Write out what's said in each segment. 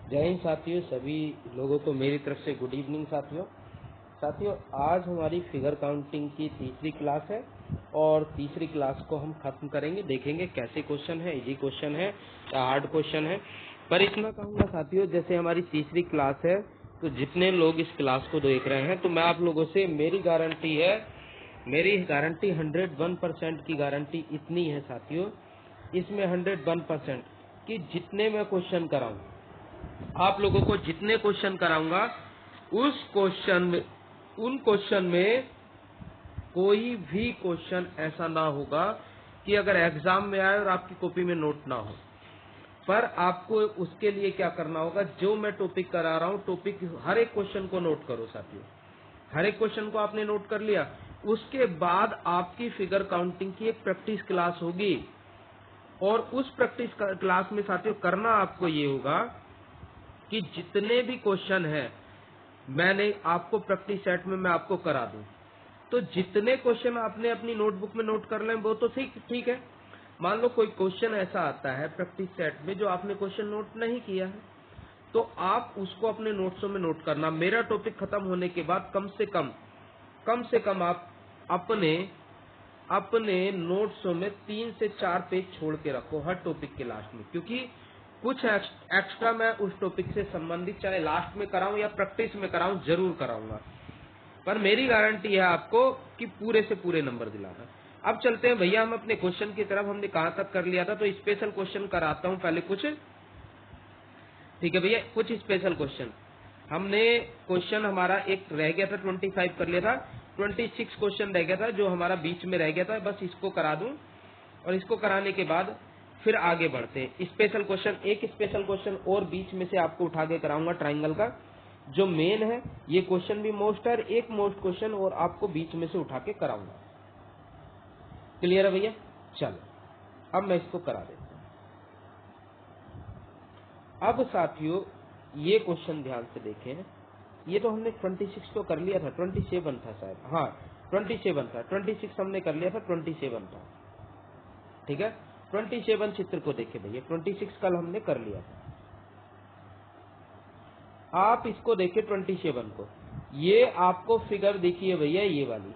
जय हिंद साथियों, सभी लोगों को मेरी तरफ से गुड इवनिंग। साथियों आज हमारी फिगर काउंटिंग की तीसरी क्लास है और तीसरी क्लास को हम खत्म करेंगे। देखेंगे कैसे क्वेश्चन है, इजी क्वेश्चन है या हार्ड क्वेश्चन है। पर इतना कहूँगा साथियों, जैसे हमारी तीसरी क्लास है तो जितने लोग इस क्लास को देख रहे हैं तो मैं आप लोगों से मेरी गारंटी 101% की गारंटी इतनी है साथियों, इसमें 101% कि जितने मैं क्वेश्चन कराऊं, आप लोगों को जितने क्वेश्चन कराऊंगा उन क्वेश्चन में कोई भी क्वेश्चन ऐसा ना होगा कि अगर एग्जाम में आए और आपकी कॉपी में नोट ना हो। पर आपको उसके लिए क्या करना होगा, जो मैं टॉपिक करा रहा हूं, टॉपिक हर एक क्वेश्चन को नोट करो साथियों। हर एक क्वेश्चन को आपने नोट कर लिया, उसके बाद आपकी फिगर काउंटिंग की एक प्रैक्टिस क्लास होगी और उस प्रैक्टिस क्लास में साथियों करना आपको ये होगा कि जितने भी क्वेश्चन है मैंने आपको प्रैक्टिस सेट में मैं आपको करा दूं, तो जितने क्वेश्चन आपने अपनी नोटबुक में नोट कर लें वो तो ठीक है। मान लो कोई क्वेश्चन ऐसा आता है प्रैक्टिस सेट में जो आपने क्वेश्चन नोट नहीं किया है, तो आप उसको अपने नोट्सों में नोट करना। मेरा टॉपिक खत्म होने के बाद कम से कम आप अपने नोट्सों में 3 से 4 पेज छोड़ के रखो हर टॉपिक के लास्ट में, क्योंकि कुछ एक्स्ट्रा मैं उस टॉपिक से संबंधित चाहे लास्ट में कराऊं या प्रैक्टिस में कराऊं जरूर कराऊंगा। पर मेरी गारंटी है आपको कि पूरे से पूरे नंबर दिलाना। अब चलते हैं भैया हम अपने क्वेश्चन की तरफ। हमने कहां तक कर लिया था, तो स्पेशल क्वेश्चन कराता हूं पहले कुछ। ठीक है भैया, कुछ स्पेशल क्वेश्चन हमने क्वेश्चन हमारा एक रह गया था 25 कर लिया था, 26 क्वेश्चन रह गया था जो हमारा बीच में रह गया था। बस इसको करा दूं और इसको कराने के बाद फिर आगे बढ़ते हैं। स्पेशल क्वेश्चन, एक स्पेशल क्वेश्चन और बीच में से आपको उठा के कराऊंगा ट्राइंगल का, जो मेन है। ये क्वेश्चन भी मोस्ट है, एक मोस्ट क्वेश्चन और आपको बीच में से उठा के कराऊंगा। क्लियर है भैया? चलो अब मैं इसको करा देता हूं। अब साथियों ये क्वेश्चन ध्यान से देखें। ये तो हमने 26 तो कर लिया था, 27 था शायद, हाँ 27 था, 26 हमने कर लिया था, 27 था। ठीक है, 27 चित्र को देखे भैया, 26 कल हमने कर लिया था। आप इसको देखिए 27 को, ये आपको फिगर दिखी है भैया, ये वाली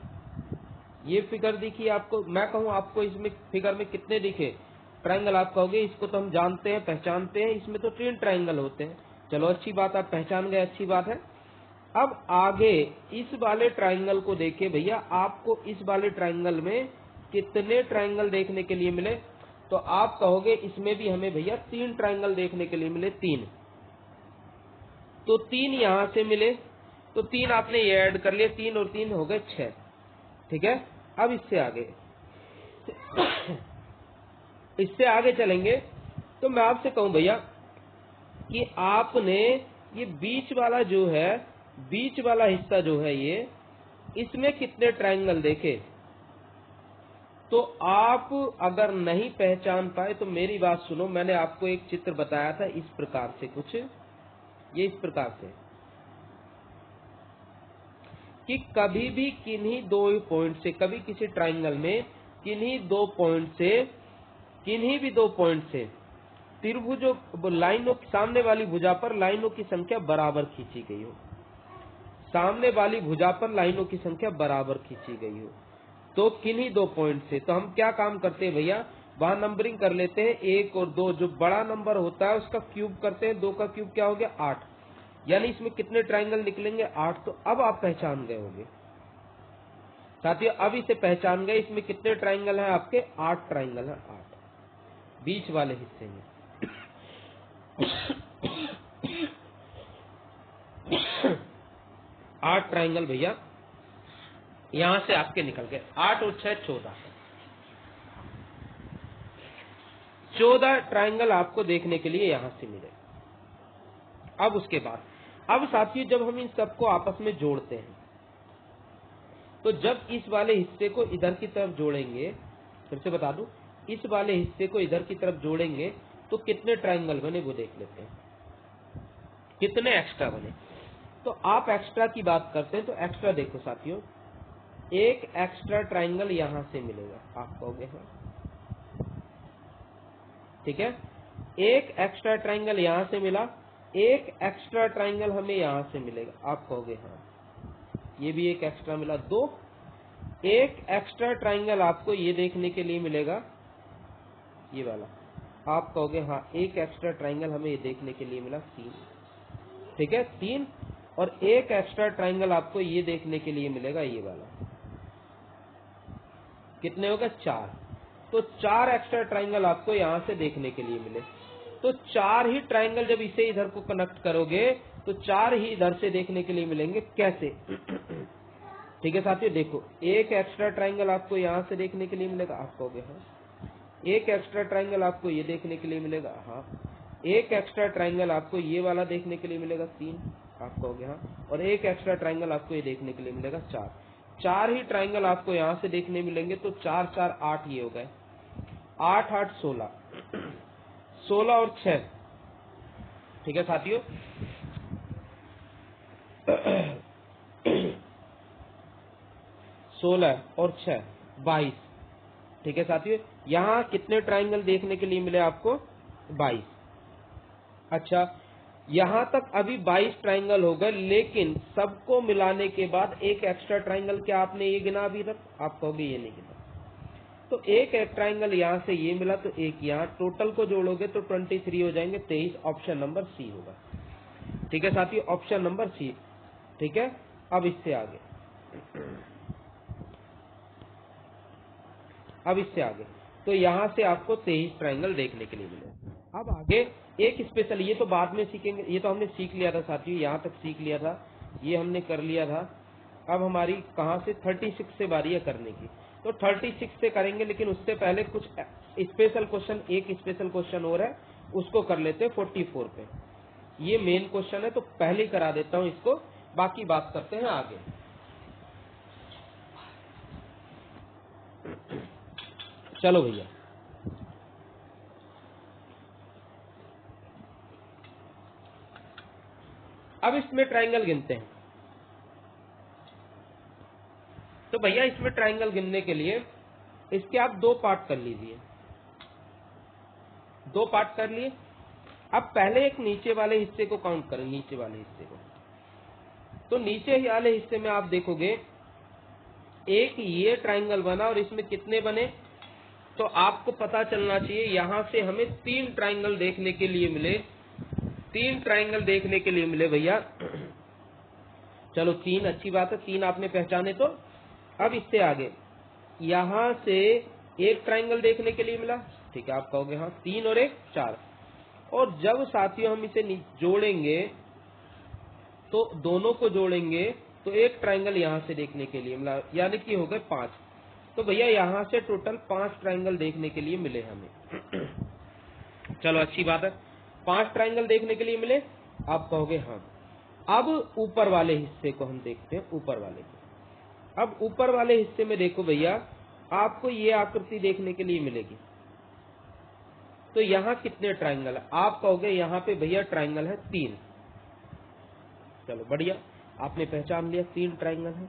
ये फिगर दिखी आपको। मैं कहूँ आपको इसमें फिगर में कितने दिखे ट्राइंगल, आप कहोगे इसको तो हम जानते हैं, पहचानते हैं, इसमें तो 3 ट्राइंगल होते हैं। चलो अच्छी बात, आप पहचान गए, अच्छी बात है। अब आगे इस वाले ट्राइंगल को देखिए भैया, आपको इस वाले ट्राइंगल में कितने ट्राइंगल देखने के लिए मिले, तो आप कहोगे इसमें भी हमें भैया 3 ट्राइंगल देखने के लिए मिले, 3। तो 3 यहां से मिले, तो 3 आपने ये ऐड कर लिए, 3 और 3 हो गए 6। ठीक है, अब इससे आगे चलेंगे। तो मैं आपसे कहूं भैया कि आपने ये बीच वाला जो है, बीच वाला हिस्सा जो है ये, इसमें कितने ट्राइंगल देखे। तो आप अगर नहीं पहचान पाए तो मेरी बात सुनो, मैंने आपको एक चित्र बताया था इस प्रकार से, कुछ ये इस प्रकार से कि कभी भी किन्हीं 2 पॉइंट से, कभी किसी ट्राइंगल में किन्हीं भी 2 पॉइंट से त्रिभुजों, लाइनों, सामने वाली भुजा पर लाइनों की संख्या बराबर खींची गई हो, सामने वाली भुजा पर लाइनों की संख्या बराबर खींची गई हो, तो किन्हीं 2 पॉइंट से। तो हम क्या काम करते हैं भैया, वहां नंबरिंग कर लेते हैं 1 और 2, जो बड़ा नंबर होता है उसका क्यूब करते हैं। 2 का क्यूब क्या हो गया, 8, यानी इसमें कितने ट्राइंगल निकलेंगे, 8। तो अब आप पहचान गए होंगे साथियों, अब इसे पहचान गए, इसमें कितने ट्राइंगल हैं आपके, 8 ट्राइंगल हैं, 8 बीच वाले हिस्से में। 8 ट्राइंगल भैया यहां से आपके निकल गए, 8 और 6 14। 14 ट्राइंगल आपको देखने के लिए यहां से मिले। अब उसके बाद, अब साथियों जब हम इन सबको आपस में जोड़ते हैं, तो जब इस वाले हिस्से को इधर की तरफ जोड़ेंगे, फिर से बता दूं, इस वाले हिस्से को इधर की तरफ जोड़ेंगे तो कितने ट्राइंगल बने वो देख लेते हैं, कितने एक्स्ट्रा बने। तो आप एक्स्ट्रा की बात करते हैं, तो एक्स्ट्रा देखो साथियों, एक एक्स्ट्रा ट्राइंगल यहां से मिलेगा, आप कहोगे हाँ ठीक है, एक एक्स्ट्रा ट्राइंगल यहां से मिला एक एक्स्ट्रा ट्राइंगल हमें यहाँ से मिलेगा। आप कहोगे हाँ ये भी एक एक्स्ट्रा मिला। 2, एक एक्स्ट्रा ट्राइंगल आपको ये देखने के लिए मिलेगा, ये वाला। आप कहोगे हाँ एक एक्स्ट्रा ट्राइंगल हमें ये देखने के लिए मिला। 3, ठीक है 3, और एक एक्स्ट्रा ट्राइंगल आपको ये देखने के लिए मिलेगा, ये वाला। कितने हो गए? 4। तो 4 एक्स्ट्रा ट्राइंगल आपको यहां से देखने के लिए मिले। तो 4 ही ट्राइंगल जब इसे इधर को कनेक्ट करोगे तो 4 ही इधर से देखने के लिए मिलेंगे। कैसे? ठीक है साथियों, देखो एक एक्स्ट्रा ट्राइंगल आपको यहां से देखने के लिए मिलेगा। आप कहोगे हाँ। एक एक्स्ट्रा ट्राइंगल आपको ये देखने के लिए मिलेगा। हाँ। एक एक्स्ट्रा ट्राइंगल आपको ये वाला देखने के लिए मिलेगा। 3, आप कहोगे हाँ। और एक एक्स्ट्रा ट्राइंगल आपको ये देखने के लिए मिलेगा। 4। 4 ही ट्राइंगल आपको यहां से देखने मिलेंगे। तो 4 4 8 ये हो गए। 8 8 16, 16 और 6। ठीक है साथियों, 16 और 6 22। ठीक है साथियों, यहाँ कितने ट्राइंगल देखने के लिए मिले आपको? 22। अच्छा, यहाँ तक अभी 22 ट्राइंगल हो गए, लेकिन सबको मिलाने के बाद एक एक्स्ट्रा ट्राइंगल क्या आपने ये गिना अभी तक? आप कहोगे ये नहीं गिना। तो एक ट्राइंगल यहाँ से ये मिला, तो एक यहाँ, टोटल को जोड़ोगे तो 23 हो जाएंगे। 23 ऑप्शन नंबर सी होगा। ठीक है साथियों, ऑप्शन नंबर सी। ठीक है, अब इससे आगे, अब इससे आगे तो यहाँ से आपको 23 ट्राइंगल देखने के लिए मिले। अब आगे एक स्पेशल, ये तो बाद में सीखेंगे, ये तो हमने सीख लिया था साथियों, यहाँ तक सीख लिया था, ये हमने कर लिया था। अब हमारी कहाँ से 36 से बारी है करने की। तो 36 से करेंगे, लेकिन उससे पहले कुछ स्पेशल क्वेश्चन, एक स्पेशल क्वेश्चन और है, उसको कर लेते हैं 44 पे। ये मेन क्वेश्चन है तो पहले ही करा देता हूँ इसको, बाकी बात करते हैं आगे। चलो भैया, अब इसमें ट्राइंगल गिनते हैं। तो भैया इसमें ट्राइंगल गिनने के लिए इसके आप 2 पार्ट कर लीजिए। 2 पार्ट कर लिए। अब पहले एक नीचे वाले हिस्से को काउंट करें, नीचे वाले हिस्से को। तो नीचे वाले हिस्से में आप देखोगे एक ये ट्राइंगल बना, और इसमें कितने बने? तो आपको पता चलना चाहिए, यहां से हमें 3 ट्राइंगल देखने के लिए मिले। 3 ट्राइंगल देखने के लिए मिले भैया। चलो 3 अच्छी बात है, 3 आपने पहचाने। तो अब इससे आगे यहां से एक ट्राइंगल देखने के लिए मिला। ठीक है, आप कहोगे हाँ 3 और 1 4। और जब साथियों हम इसे जोड़ेंगे, तो दोनों को जोड़ेंगे तो एक ट्राइंगल यहां से देखने के लिए मिला, यानी कि हो गए 5। तो भैया यहां से टोटल 5 ट्राइंगल देखने के लिए मिले हमें। चलो अच्छी बात है, 5 ट्राइंगल देखने के लिए मिले। आप कहोगे हाँ। अब ऊपर वाले हिस्से को हम देखते हैं, ऊपर वाले को। अब ऊपर वाले हिस्से में देखो भैया, आपको ये आकृति देखने के लिए मिलेगी। तो यहाँ कितने ट्राइंगल है? आप कहोगे यहाँ पे भैया ट्राइंगल है 3। चलो बढ़िया, आपने पहचान लिया 3 ट्राइंगल है।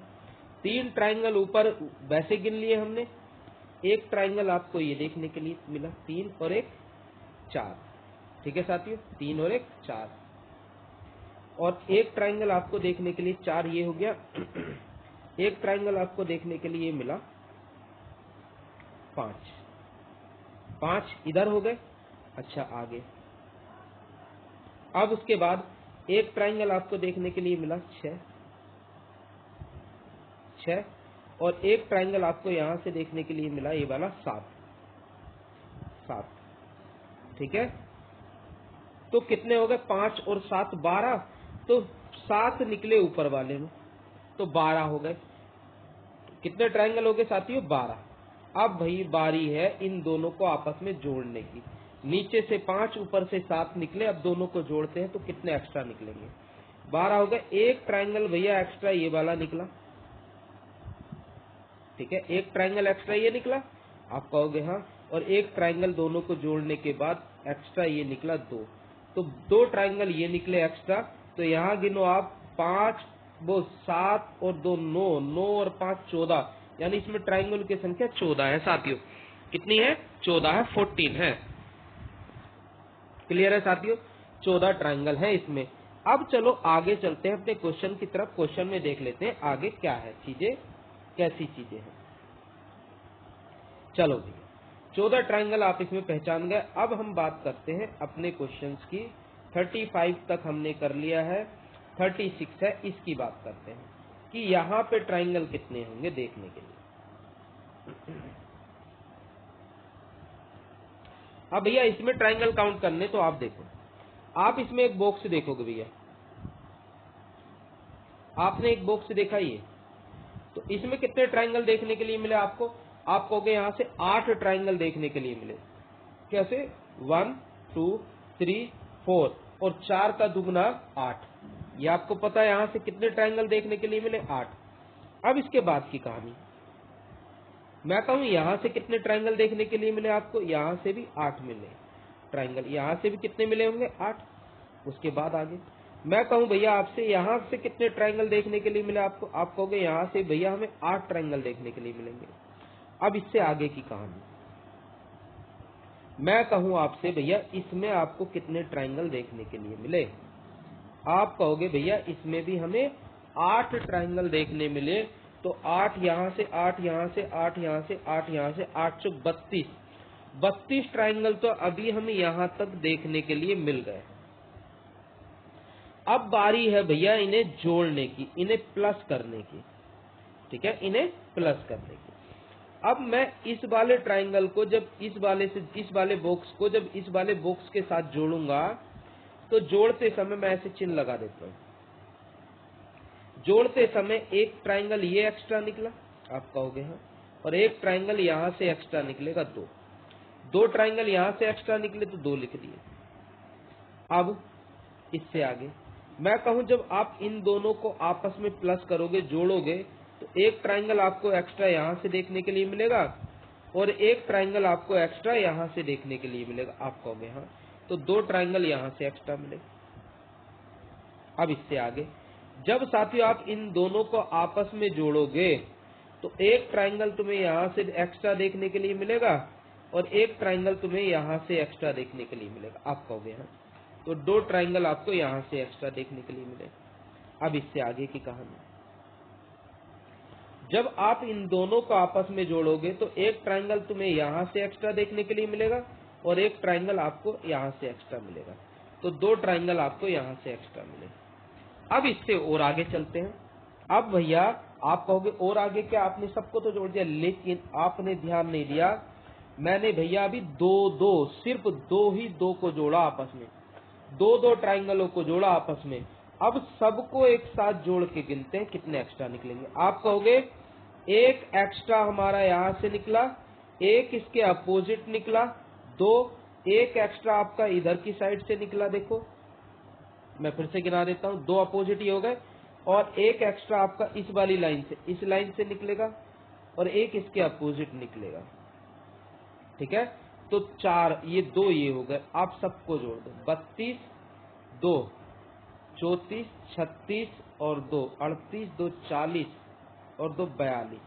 3 ट्राइंगल ऊपर वैसे गिन लिए हमने। एक ट्राइंगल आपको ये देखने के लिए मिला, 3 और 1 4। ठीक है साथियों, 3 और 1 4। और एक ट्राइंगल आपको देखने के लिए 4 ये हो गया। एक ट्राइंगल आपको देखने के लिए मिला 5। 5 इधर हो गए। अच्छा आगे, अब उसके बाद एक ट्राइंगल आपको देखने के लिए मिला 6। और एक ट्राइंगल आपको यहां से देखने के लिए मिला, ये वाला 7। ठीक है, तो कितने हो गए? 5 और 7 12। तो 7 निकले ऊपर वाले में, तो 12 हो गए। कितने ट्राइंगल हो गए साथियों? 12। अब भाई बारी है इन दोनों को आपस में जोड़ने की। नीचे से 5, ऊपर से 7 निकले। अब दोनों को जोड़ते हैं तो कितने एक्स्ट्रा निकलेंगे? 12 हो गए। एक ट्राइंगल भैया एक्स्ट्रा ये वाला निकला। ठीक है, एक ट्राइंगल एक्स्ट्रा ये निकला। आप कहोगे हाँ। और एक ट्राइंगल दोनों को जोड़ने के बाद एक्स्ट्रा ये निकला 2। तो 2 ट्राइंगल ये निकले एक्स्ट्रा। तो यहाँ गिनो आप 5, वो 7 और 2 9, 9 और 5 14, यानी इसमें ट्राइंगल की संख्या 14 है साथियों। कितनी है? 14 है, 14 है। क्लियर है साथियों? 14 ट्राइंगल है इसमें। अब चलो आगे चलते हैं अपने क्वेश्चन की तरफ। क्वेश्चन में देख लेते हैं आगे क्या है चीजें, कैसी चीजें हैं। चलो जी, 14 ट्राइंगल आप इसमें पहचान गए। अब हम बात करते हैं अपने क्वेश्चंस की। 35 तक हमने कर लिया है, 36 है, इसकी बात करते हैं कि यहाँ पे ट्राइंगल कितने होंगे देखने के लिए। अब भैया इसमें ट्राइंगल काउंट करने, तो आप देखो, आप इसमें एक बॉक्स देखोगे भैया, आपने एक बॉक्स देखा ये, तो इसमें कितने ट्राइंगल देखने के लिए मिले आपको? आप कहोगे यहां से 8 ट्राइंगल देखने के लिए मिले। कैसे? 1 2 3 4 और 4 का दुगना 8। ये आपको पता है यहां से कितने ट्राइंगल देखने के लिए मिले? 8। अब इसके बाद की कहानी, मैं कहूं यहां से कितने ट्राइंगल देखने के लिए मिले आपको? यहां से भी 8 मिले ट्राइंगल। यहां से भी कितने मिले होंगे? 8। उसके बाद आगे मैं कहूं भैया आपसे यहां से कितने ट्राइंगल देखने के लिए मिले आपको? आप कहोगे यहां से भैया हमें 8 ट्राइंगल देखने के लिए मिलेंगे। अब इससे आगे की कहानी, मैं कहूं आपसे भैया इसमें आपको कितने ट्राइंगल देखने के लिए मिले? आप कहोगे भैया इसमें भी हमें 8 ट्राइंगल देखने मिले। तो 8 यहां से, 8 यहां से, 8 यहां से, 8 यहां से, 8 चौक 32 ट्राइंगल तो अभी हमें यहां तक देखने के लिए मिल गए। अब बारी है भैया इन्हें जोड़ने की, इन्हें प्लस करने की। ठीक है, इन्हें प्लस करने की। अब मैं इस वाले ट्राइंगल को जब इस वाले से इस वाले बॉक्स को जब इस वाले बॉक्स के साथ जोड़ूंगा, तो जोड़ते समय मैं ऐसे चिन्ह लगा देता हूं। जोड़ते समय एक ट्राइंगल ये एक्स्ट्रा निकला, आप कहोगे हाँ, और एक ट्राइंगल यहां से एक्स्ट्रा निकलेगा 2। 2 ट्राइंगल यहां से एक्स्ट्रा निकले तो 2 लिख दिए। अब इससे आगे मैं कहूं जब आप इन दोनों को आपस में प्लस करोगे, जोड़ोगे, तो एक ट्राइंगल आपको एक्स्ट्रा यहां से देखने के लिए मिलेगा और एक ट्राइंगल आपको एक्स्ट्रा यहां से देखने के लिए मिलेगा। आप कहोगे हाँ, तो 2 ट्राइंगल यहां से एक्स्ट्रा मिले। अब इससे आगे जब साथियों आप इन दोनों को आपस में जोड़ोगे, तो एक ट्राइंगल तुम्हें यहां से एक्स्ट्रा देखने के लिए मिलेगा और एक ट्राइंगल तुम्हें यहां से एक्स्ट्रा देखने के लिए मिलेगा। आप कहोगे हाँ, तो 2 ट्राइंगल आपको यहां से एक्स्ट्रा देखने के लिए मिले। अब इससे आगे की कहानी, जब आप इन दोनों को आपस में जोड़ोगे तो एक ट्राइंगल तुम्हें यहां से एक्स्ट्रा देखने के लिए मिलेगा और एक ट्राइंगल आपको यहां से एक्स्ट्रा मिलेगा। तो 2 ट्राइंगल आपको यहां से एक्स्ट्रा मिले। अब इससे और आगे चलते हैं। अब भैया आप कहोगे और आगे क्या, आपने सबको तो जोड़ दिया, लेकिन आपने ध्यान नहीं दिया, मैंने भैया अभी 2 सिर्फ 2 को जोड़ा आपस में, 2 ट्राइंगलों को जोड़ा आपस में। अब सबको एक साथ जोड़ के गिनते हैं कितने एक्स्ट्रा निकलेंगे। आप कहोगे एक एक्स्ट्रा हमारा यहां से निकला, एक इसके अपोजिट निकला, 2, एक एक्स्ट्रा आपका इधर की साइड से निकला। देखो मैं फिर से गिना देता हूं, 2 अपोजिट ही हो गए और एक एक्स्ट्रा आपका इस वाली लाइन से, इस लाइन से निकलेगा और एक इसके अपोजिट निकलेगा। ठीक है, तो 4, ये 2 ये हो गए। आप सबको जोड़ दो, 32 2 34 36 और 2 38 2 40 और 2 42।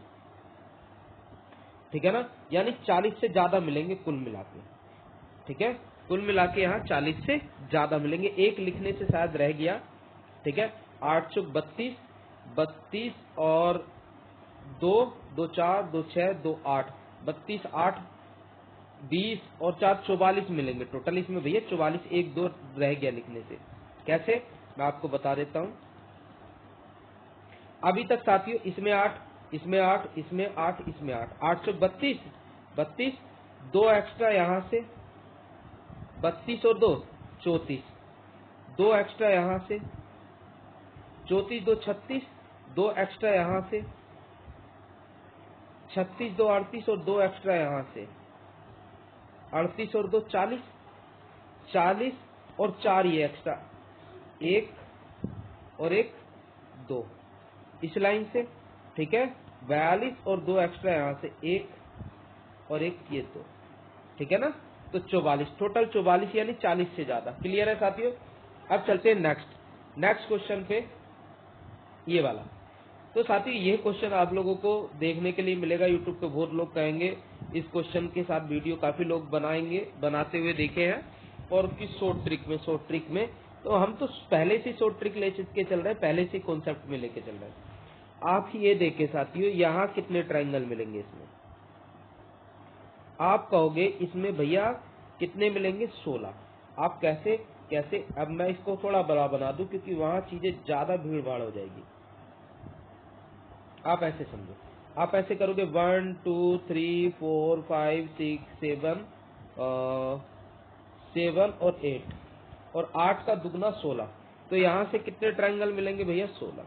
ठीक है ना, यानी 40 से ज्यादा मिलेंगे कुल मिला के। ठीक है, कुल मिला के यहाँ 40 से ज्यादा मिलेंगे, एक लिखने से शायद रह गया। ठीक है, 8 चौक 32, 32 और 2 2 4 2 6 2 8, 32 8 20 और 4 44 मिलेंगे टोटल इसमें भैया। 44, 1 2 रह गया लिखने से। कैसे, मैं आपको बता देता हूं। अभी तक साथियों इसमें 8, इसमें 8, इसमें 8, इसमें 8, 8 चौक 32, 32, 2 एक्स्ट्रा यहां से, 32 और 2 34, 2 एक्स्ट्रा यहां से, 34 2 36, 2 एक्स्ट्रा यहां से, 36 2 38 और 2 एक्स्ट्रा यहां से, 38 और 2 40, 40 और 4 ये एक्स्ट्रा, 1 और 1 2 इस लाइन से। ठीक है, 42 और 2 एक्स्ट्रा यहां से, 1 और 1 ये 2। ठीक है ना, तो 44, टोटल 44 यानी 40 से ज्यादा। क्लियर है साथियों? अब चलते हैं नेक्स्ट क्वेश्चन पे, ये वाला। तो साथियों ये क्वेश्चन आप लोगों को देखने के लिए मिलेगा यूट्यूब पे, बहुत लोग कहेंगे इस क्वेश्चन के साथ वीडियो काफी लोग बनाते हुए देखे हैं। और किस शॉर्ट ट्रिक में तो हम तो पहले से शॉर्ट ट्रिक लेके चल रहे हैं, पहले से कॉन्सेप्ट में लेके चल रहे हैं। आप ये देखे साथियों, यहाँ कितने ट्राइंगल मिलेंगे इसमें, आप कहोगे इसमें भैया कितने मिलेंगे 16। आप कैसे कैसे, अब मैं इसको थोड़ा बड़ा बना दूं क्योंकि वहां चीजें ज्यादा भीड़ भाड़ हो जाएगी। आप ऐसे समझो, आप ऐसे करोगे 1 2 3 4 5 6 7 और 8 और 8 का दुगना 16, तो यहाँ से कितने ट्राइंगल मिलेंगे भैया 16।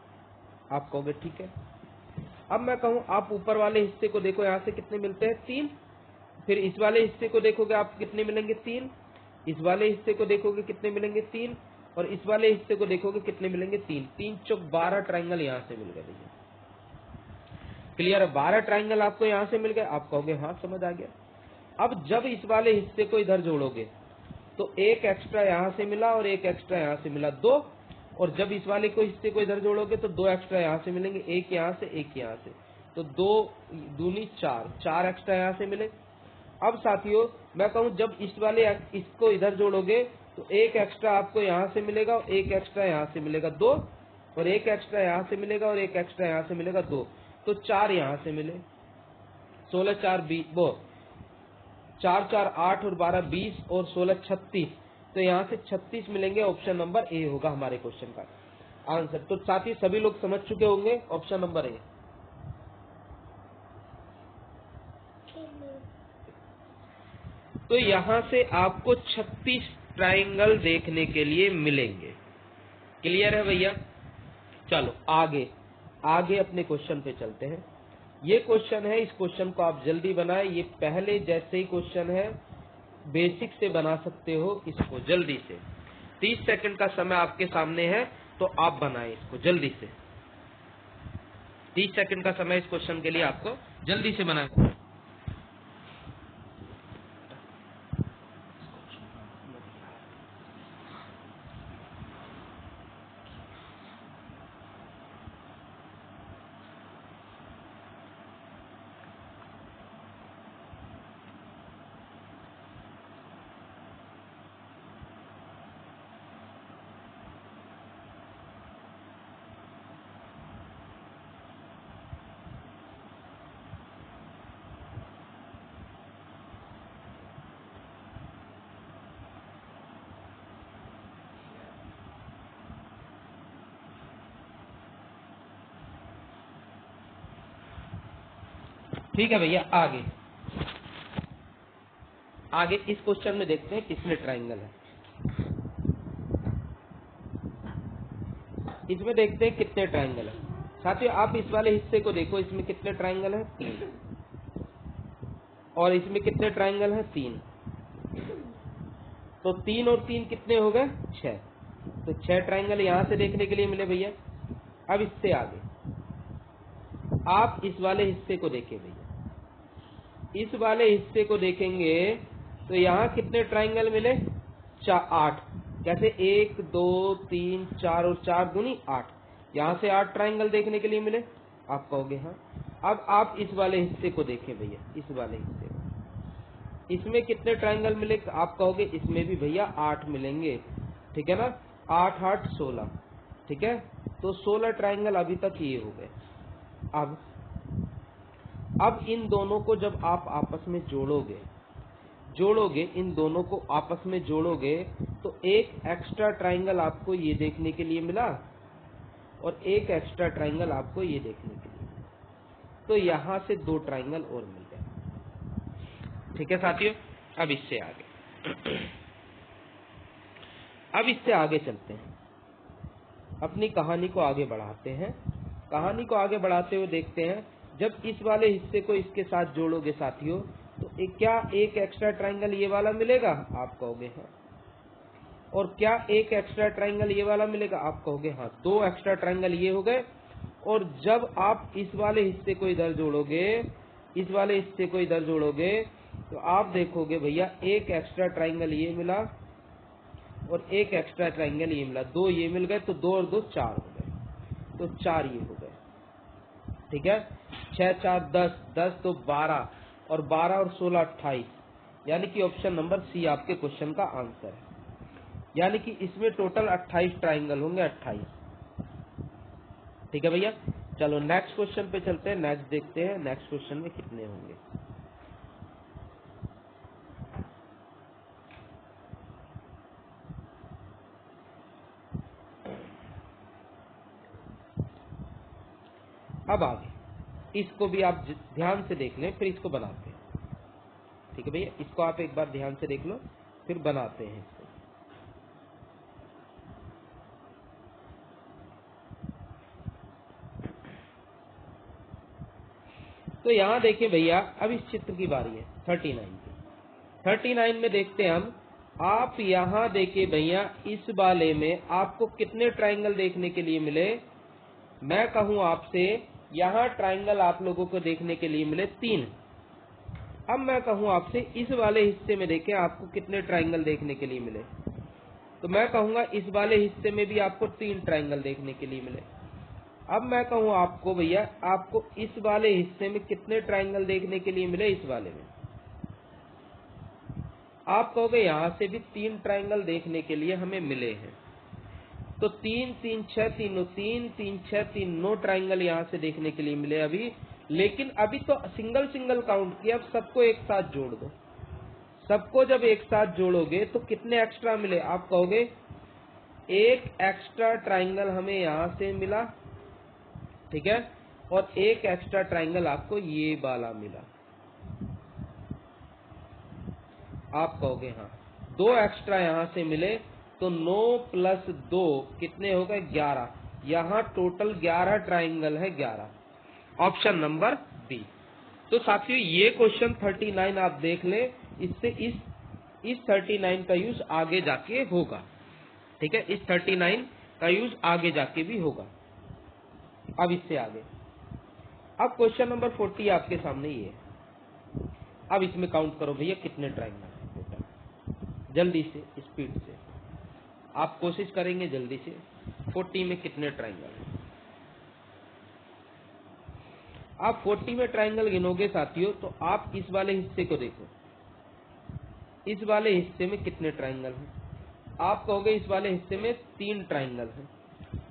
आप कहोगे ठीक है। अब मैं कहूँ आप ऊपर वाले हिस्से को देखो, यहाँ से कितने मिलते हैं 3, फिर इस वाले हिस्से को देखोगे आप कितने मिलेंगे 3, इस वाले हिस्से को देखोगे कितने मिलेंगे 3, और इस वाले हिस्से को देखोगे कितने मिलेंगे 3, 3 चौक 12 ट्राइंगल यहाँ से मिल गए भैया। क्लियर है, 12 ट्राइंगल आपको यहाँ से मिल गए। आप कहोगे हाँ समझ आ गया। अब जब इस वाले हिस्से को इधर जोड़ोगे तो एक एक्स्ट्रा यहाँ से मिला और एक एक्स्ट्रा यहाँ से मिला 2, और जब इस वाले को हिस्से को इधर जोड़ोगे तो 2 एक्स्ट्रा यहाँ से मिलेंगे, एक यहाँ से एक यहाँ से, तो 2 दूनी 4 एक्स्ट्रा यहाँ से मिले। अब साथियों मैं कहूँ जब इस वाले इसको इधर जोड़ोगे तो एक एक्स्ट्रा आपको यहाँ से मिलेगा और एक एक्स्ट्रा यहाँ से मिलेगा 2, और एक एक्स्ट्रा यहाँ से मिलेगा और एक एक्स्ट्रा यहाँ से मिलेगा 2, तो 4 यहाँ से मिले। 16 4 20 वो 4 4 8 और 12 20 और 16 36, तो यहाँ से 36 मिलेंगे। ऑप्शन नंबर ए होगा हमारे क्वेश्चन का आंसर। तो साथ ही सभी लोग समझ चुके होंगे ऑप्शन नंबर ए। तो यहाँ से आपको 36 ट्राइंगल देखने के लिए मिलेंगे। क्लियर है भैया? चलो आगे अपने क्वेश्चन पे चलते हैं। ये क्वेश्चन है, इस क्वेश्चन को आप जल्दी बनाए, ये पहले जैसे ही क्वेश्चन है, बेसिक से बना सकते हो इसको जल्दी से। 30 सेकंड का समय आपके सामने है, तो आप बनाएं इसको जल्दी से। 30 सेकंड का समय इस क्वेश्चन के लिए आपको जल्दी से बनाए। ठीक है भैया, आगे इस क्वेश्चन में देखते हैं कितने ट्राइंगल है। इसमें देखते हैं कितने ट्राइंगल है। साथियों आप इस वाले हिस्से को देखो, इसमें कितने ट्राइंगल है 3, और इसमें कितने ट्राइंगल है 3, तो 3 और 3 कितने हो गए 6, तो 6 ट्राइंगल यहाँ से देखने के लिए मिले भैया। अब इससे आगे आप इस वाले हिस्से को देखें भैया, इस वाले हिस्से को देखेंगे तो यहाँ कितने ट्राइंगल मिले 8। कैसे 1 2 3 4 और 4 दूनी 8, यहाँ से 8 ट्राइंगल देखने के लिए मिले। आप कहोगे हाँ। अब आप इस वाले हिस्से को देखें भैया, इस वाले हिस्से को, इसमें कितने ट्राइंगल मिले। आप कहोगे इसमें भी भैया 8 मिलेंगे, ठीक है ना, 8 8 16, ठीक है, तो 16 ट्राइंगल अभी तक ये हो गए। अब इन दोनों को जब आप आपस में जोड़ोगे, इन दोनों को आपस में जोड़ोगे तो एक एक्स्ट्रा ट्राइंगल आपको ये देखने के लिए मिला और एक एक्स्ट्रा ट्राइंगल आपको ये देखने के लिए मिला, तो यहां से 2 ट्राइंगल और मिल गए। ठीक है साथियों, अब इससे आगे चलते हैं, अपनी कहानी को आगे बढ़ाते हैं। कहानी को आगे बढ़ाते हुए देखते हैं, जब इस वाले हिस्से को इसके साथ जोड़ोगे साथियों तो क्या एक एक्स्ट्रा ट्राइंगल ये वाला मिलेगा। आप कहोगे हाँ। और क्या एक एक्स्ट्रा ट्राइंगल ये वाला मिलेगा। आप कहोगे हाँ। 2 एक्स्ट्रा ट्राइंगल ये हो गए, और जब आप इस वाले हिस्से को इधर जोड़ोगे, इस वाले हिस्से को इधर जोड़ोगे तो आप देखोगे भैया एक एक्स्ट्रा ट्राइंगल ये मिला और एक एक्स्ट्रा ट्राइंगल ये मिला, 2 ये मिल गए, तो 2 और 2 4 हो गए, तो 4 ये हो गए। ठीक है, 6 4 10, 10 तो 12, और 12 और 16 28, यानी कि ऑप्शन नंबर सी आपके क्वेश्चन का आंसर है। यानी कि इसमें टोटल 28 ट्राइंगल होंगे, 28। ठीक है भैया, चलो नेक्स्ट क्वेश्चन पे चलते हैं। नेक्स्ट देखते हैं नेक्स्ट क्वेश्चन में कितने होंगे। अब आगे इसको भी आप ध्यान से देख लें, फिर इसको बनाते हैं। ठीक है भैया, इसको आप एक बार ध्यान से देख लो, फिर बनाते हैं इसको। तो यहाँ देखिए भैया, अब इस चित्र की बारी है 39 की। 39 में देखते हैं हम। आप यहाँ देखिए भैया, इस वाले में आपको कितने ट्राइंगल देखने के लिए मिले? मैं कहूँ आपसे, यहाँ ट्राइंगल आप लोगों को देखने के लिए मिले 3। अब मैं कहूँ आपसे इस वाले हिस्से में देखें आपको कितने ट्राइंगल देखने के लिए मिले, तो मैं कहूँगा इस वाले हिस्से में भी आपको 3 ट्राइंगल देखने के लिए मिले। अब मैं कहूँ आपको भैया, आपको इस वाले हिस्से में कितने ट्राइंगल देखने के लिए मिले? इस वाले में आप कहोगे यहाँ से भी 3 ट्राइंगल देखने के लिए हमें मिले हैं। तो 3 3 6 3 3 3 6 3 9 ट्राइंगल यहाँ से देखने के लिए मिले अभी। लेकिन अभी तो सिंगल सिंगल काउंट किया, अब सबको एक साथ जोड़ दो। सबको जब एक साथ जोड़ोगे तो कितने एक्स्ट्रा मिले? आप कहोगे एक एक्स्ट्रा ट्राइंगल हमें यहाँ से मिला, ठीक है, और एक एक्स्ट्रा ट्राइंगल आपको ये वाला मिला। आप कहोगे हाँ, 2 एक्स्ट्रा यहाँ से मिले, तो 9 + 2 कितने हो गए? 11। यहाँ टोटल 11 ट्राइंगल है, 11। Option number B. तो साथियों ये क्वेश्चन 39 आप देख ले, इससे इस 39 का यूज आगे जाके होगा। ठीक है, इस 39 का यूज आगे जाके भी होगा। अब इससे आगे, अब क्वेश्चन नंबर 40 आपके सामने ये है। अब इसमें काउंट करो भैया कितने ट्राइंगल है टोटल, जल्दी से, स्पीड से आप कोशिश करेंगे जल्दी से। 40 में कितने ट्राइंगल है? आप 40 में ट्राइंगल गिनोगे साथियों, तो आप इस वाले हिस्से को देखो, इस वाले हिस्से में कितने ट्राइंगल हैं? आप कहोगे इस वाले हिस्से में 3 ट्राइंगल हैं।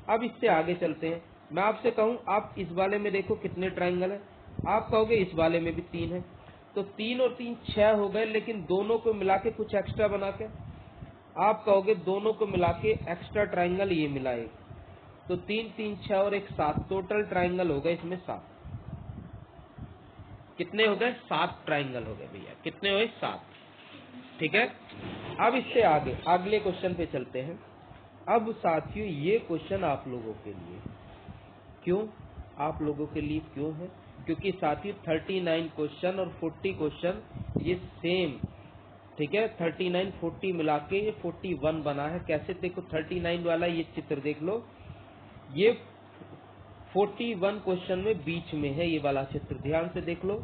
अब इससे आगे चलते हैं। मैं आपसे कहूं आप इस वाले में देखो कितने ट्राइंगल है, आप कहोगे इस वाले में भी 3 है। तो 3 और 3 6 हो गए, लेकिन दोनों को मिला के कुछ एक्स्ट्रा बना के आप कहोगे दोनों को मिला के एक्स्ट्रा ट्राइंगल ये मिला एक। तो 3 3 6 और 1 7, टोटल ट्राइंगल हो गए इसमें 7। कितने हो गए? 7 ट्राइंगल हो गए भैया। कितने हुए? 7। ठीक है, अब इससे आगे अगले क्वेश्चन पे चलते हैं। अब साथियों ये क्वेश्चन आप लोगों के लिए क्यों, आप लोगों के लिए क्यों है? क्योंकि साथियों 39 क्वेश्चन और 40 क्वेश्चन ये सेम, ठीक है, 39 40 मिला के ये 41 बना है। कैसे? देखो 39 वाला ये चित्र देख लो, ये 41 क्वेश्चन में बीच में है, ये वाला चित्र ध्यान से देख लो।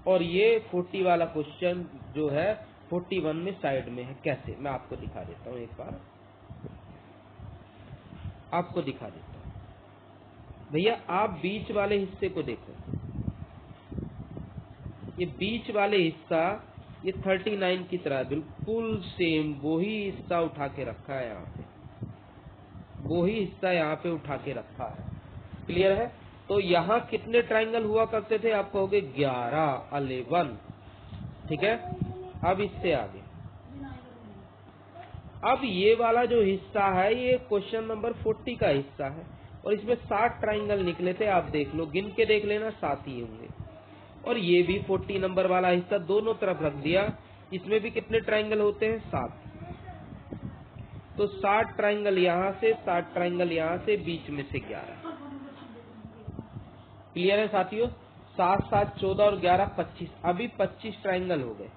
और ये 40 वाला क्वेश्चन जो है 41 में साइड में है। कैसे? मैं आपको दिखा देता हूँ, एक बार आपको दिखा देता हूँ भैया। आप बीच वाले हिस्से को देखो, ये बीच वाले हिस्सा ये 39 की तरह बिल्कुल सेम वही हिस्सा उठा के रखा है यहाँ पे, वही हिस्सा यहाँ पे उठा के रखा है। क्लियर है? तो यहाँ कितने ट्राइंगल हुआ करते थे? आप कहोगे 11। ठीक है, अब इससे आगे, अब ये वाला जो हिस्सा है ये क्वेश्चन नंबर 40 का हिस्सा है, और इसमें 7 ट्राइंगल निकले थे। आप देख लो, गिन के देख लेना, 7 ही होंगे। और ये भी 40 नंबर वाला हिस्सा दोनों तरफ रख दिया, इसमें भी कितने ट्राइंगल होते हैं? 7। तो 7 ट्राइंगल यहाँ से, 7 ट्राइंगल यहाँ से, बीच में से 11। क्लियर है साथियों? 7 7 14 और 11 25। अभी 25 ट्राइंगल हो गए।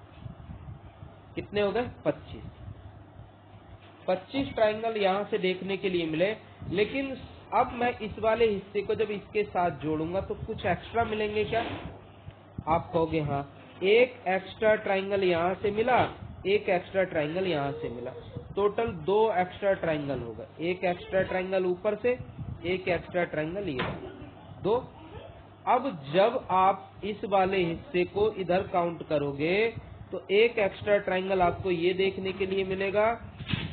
कितने हो गए? 25। 25 ट्राइंगल यहाँ से देखने के लिए मिले। लेकिन अब मैं इस वाले हिस्से को जब इसके साथ जोड़ूंगा तो कुछ एक्स्ट्रा मिलेंगे क्या? आप कहोगे हाँ, एक एक्स्ट्रा ट्राइंगल यहाँ से मिला, एक एक्स्ट्रा ट्राइंगल यहाँ से मिला, टोटल 2 एक्स्ट्रा ट्राइंगल हो गए। एक एक्स्ट्रा ट्राइंगल ऊपर से, एक एक्स्ट्रा ट्राइंगल ये 2। अब जब आप इस वाले हिस्से को इधर काउंट करोगे तो एक एक्स्ट्रा ट्राइंगल आपको ये देखने के लिए मिलेगा,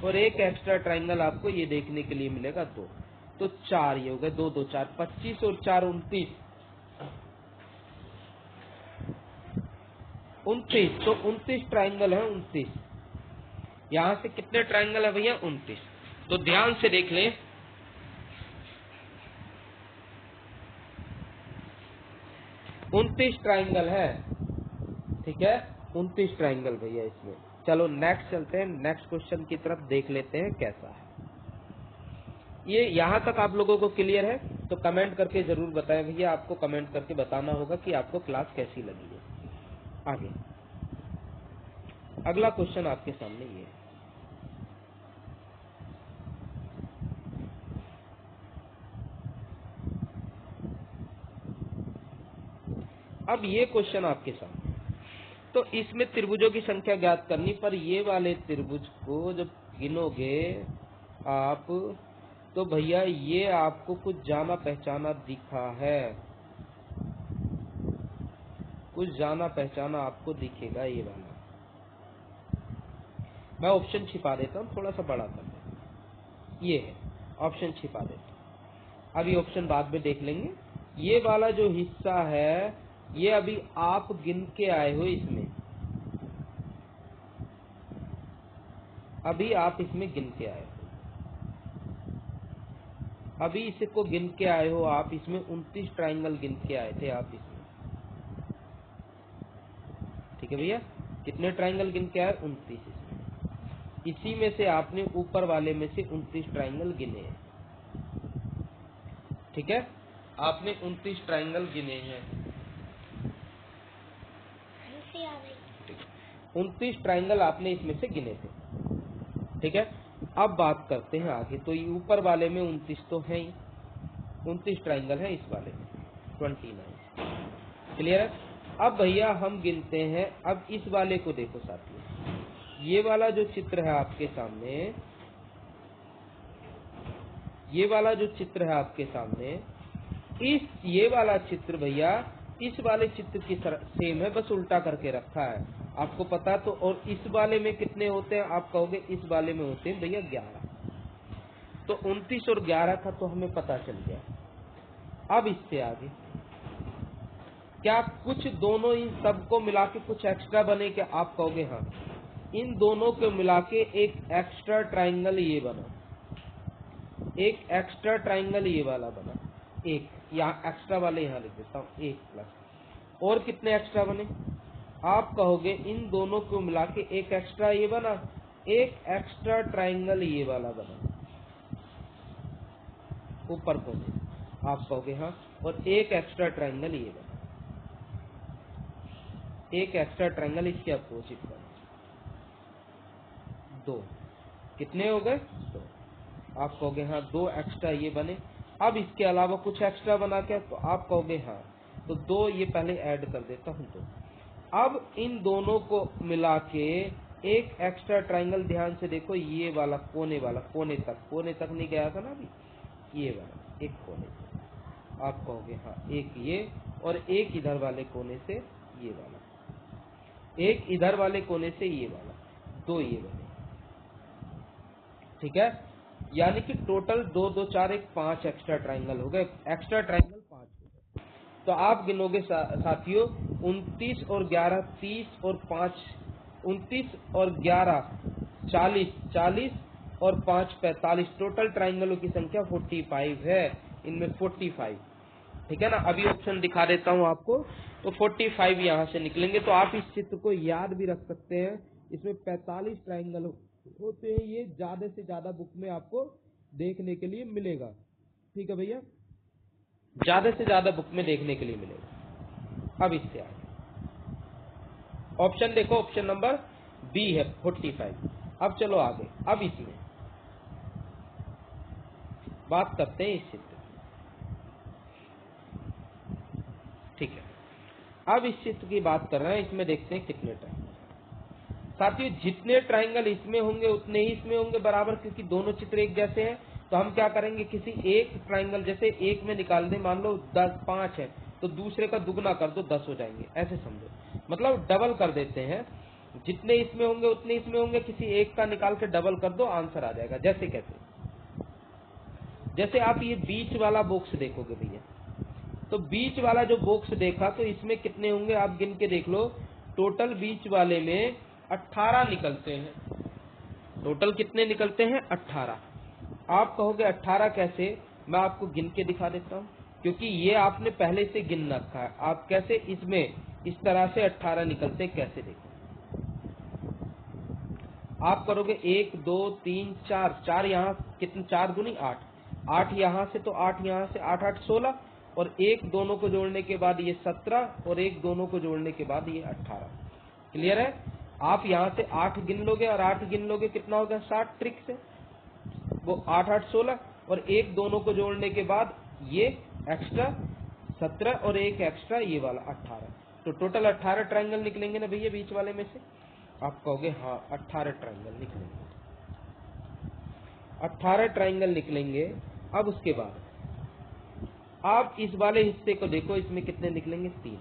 और एक एक्स्ट्रा ट्राइंगल आपको ये देखने के लिए मिलेगा 2। तो 4 ये हो गए, 2 2 4 25 और 4 29। 29, तो 29 ट्राइंगल है 29। यहां से कितने ट्राइंगल है भैया? 29। तो ध्यान से देख लें, 29 ट्राइंगल है, ठीक है, 29 ट्राइंगल भैया इसमें। चलो नेक्स्ट चलते हैं, नेक्स्ट क्वेश्चन की तरफ देख लेते हैं कैसा है। ये यहां तक आप लोगों को क्लियर है? तो कमेंट करके जरूर बताएं भैया, आपको कमेंट करके बताना होगा कि आपको क्लास कैसी लगी है। आगे अगला क्वेश्चन आपके सामने ये है। अब ये क्वेश्चन आपके सामने, तो इसमें त्रिभुजों की संख्या ज्ञात करनी, पर ये वाले त्रिभुज को जब गिनोगे आप तो भैया ये आपको कुछ जाना पहचाना दिखा है, कुछ जाना पहचाना आपको दिखेगा ये वाला। मैं ऑप्शन छिपा देता हूँ, थोड़ा सा बड़ा कर देता, ये है ऑप्शन छिपा देता हूँ, अभी ऑप्शन बाद में देख लेंगे। ये वाला जो हिस्सा है ये अभी आप गिन के आए हो इसमें, अभी आप इसमें गिन के आए हो, अभी इसको गिन के आए हो आप इसमें 29 ट्राइंगल गिन के आए थे आप इसमें, ठीक है भैया। कितने ट्राइंगल गिन के आए? 29 इसमें। इसी में से आपने ऊपर वाले में से 29 ट्राइंगल गिने हैं, ठीक है, आपने 29 ट्राइंगल गिने हैं, 29 ट्राइंगल आपने इसमें से गिने थे, ठीक है। अब बात करते हैं आगे, तो ये ऊपर वाले में 29 तो है ही, 29 ट्राइंगल है इस वाले में 29, क्लियर है। अब भैया हम गिनते हैं, अब इस वाले को देखो साथियों, ये वाला जो चित्र है आपके सामने, ये वाला जो चित्र है आपके सामने, इस ये वाला चित्र भैया इस वाले चित्र की सेम है, बस उल्टा करके रखा है, आपको पता तो। और इस वाले में कितने होते हैं? आप कहोगे इस वाले में होते हैं भैया 11, तो 29 और 11 का तो हमें पता चल गया। अब इससे आगे क्या कुछ दोनों इन सबको मिला के कुछ एक्स्ट्रा बने क्या? आप कहोगे हाँ, इन दोनों को मिला के एक एक्स्ट्रा ट्राइंगल ये बना, एक एक्स्ट्रा ट्राइंगल ये वाला बना, एक यहाँ एक्स्ट्रा वाले यहाँ लिख देता हूँ, एक प्लस। और कितने एक्स्ट्रा बने? आप कहोगे इन दोनों को मिला के एक एक्स्ट्रा ये बना, एक एक्स्ट्रा ट्राइंगल ये वाला बना ऊपर को, आप कहोगे हाँ, और एक एक्स्ट्रा ट्राइंगल ये बना, एक एक्स्ट्रा ट्राइंगल इसके अपोजिट बना, 2। कितने हो गए? 2। आप कहोगे हाँ 2 एक्स्ट्रा ये बने। अब इसके अलावा कुछ एक्स्ट्रा बना क्या? तो आप कहोगे हाँ, तो 2 ये पहले ऐड कर देता हूँ। तो अब इन दोनों को मिला के एक एक्स्ट्रा ट्राइंगल, ध्यान से देखो, ये वाला कोने वाला, कोने तक नहीं गया था ना अभी, ये वाला एक कोने से, आप कहोगे हाँ एक ये, और एक इधर वाले कोने से ये वाला, एक इधर वाले कोने से ये वाला, 2 ये बने, ठीक है। यानी कि टोटल 2 2 4 एक 5 एक्स्ट्रा ट्राइंगल हो गए, एक्स्ट्रा ट्राइंगल 5 हो गए। तो आप गिनोगे साथियों, 29 और 11 30 और 5 29 और 11 40, 40 और 5 45, टोटल ट्राइंगलों की संख्या 45 है, इनमें 45, ठीक है ना। अभी ऑप्शन दिखा देता हूं आपको, तो 45 यहाँ से निकलेंगे। तो आप इस चित्र को याद भी रख सकते हैं, इसमें 45 ट्राइंगल होते हैं, ये ज्यादा से ज्यादा बुक में आपको देखने के लिए मिलेगा, ठीक है भैया, ज्यादा से ज्यादा बुक में देखने के लिए मिलेगा। अब इससे आगे ऑप्शन देखो, ऑप्शन नंबर बी है 45। अब चलो आगे, अब इसमें बात करते हैं इस चित्र, ठीक है। अब इस चित्र की बात कर रहे हैं, इसमें देखते हैं कितने ट्राइंगल। साथियों जितने ट्राइंगल इसमें होंगे उतने ही इसमें होंगे बराबर, क्योंकि दोनों चित्र एक जैसे हैं। तो हम क्या करेंगे, किसी एक ट्राइंगल, जैसे एक में निकाल दें, मान लो 5 है, तो दूसरे का दुगना कर दो, 10 हो जाएंगे, ऐसे समझो, मतलब डबल कर देते हैं। जितने इसमें होंगे उतने इसमें होंगे, किसी एक का निकाल के डबल कर दो, आंसर आ जाएगा। जैसे कैसे, जैसे आप ये बीच वाला बॉक्स देखोगे भैया, तो बीच वाला जो बॉक्स देखा तो इसमें कितने होंगे आप गिन के देख लो। टोटल बीच वाले में 18 निकलते हैं। टोटल कितने निकलते हैं? 18। आप कहोगे 18 कैसे, मैं आपको गिन के दिखा देता हूँ, क्योंकि ये आपने पहले से गिन रखा है। आप कैसे इसमें इस तरह से 18 निकलते कैसे देखो। आप करोगे 1 2 3 4, 4 यहाँ कितने, 4 दूनी 8, 8 यहाँ से, तो 8 यहाँ से, 8 8 16, और एक दोनों को जोड़ने के बाद ये 17, और एक दोनों को जोड़ने के बाद ये 18। क्लियर है? आप यहाँ से 8 गिन लोगे और 8 गिन लोगे, कितना होगा 60 ट्रिक से, वो 8 8 16, और एक दोनों को जोड़ने के बाद ये एक्स्ट्रा 17, और एक एक्स्ट्रा ये वाला 18। तो टोटल 18 ट्रायंगल निकलेंगे ना भैया बीच वाले में से। आप कहोगे हाँ 18 ट्रायंगल निकलेंगे, 18 ट्रायंगल निकलेंगे। अब उसके बाद आप इस वाले हिस्से को देखो, इसमें कितने निकलेंगे? 3।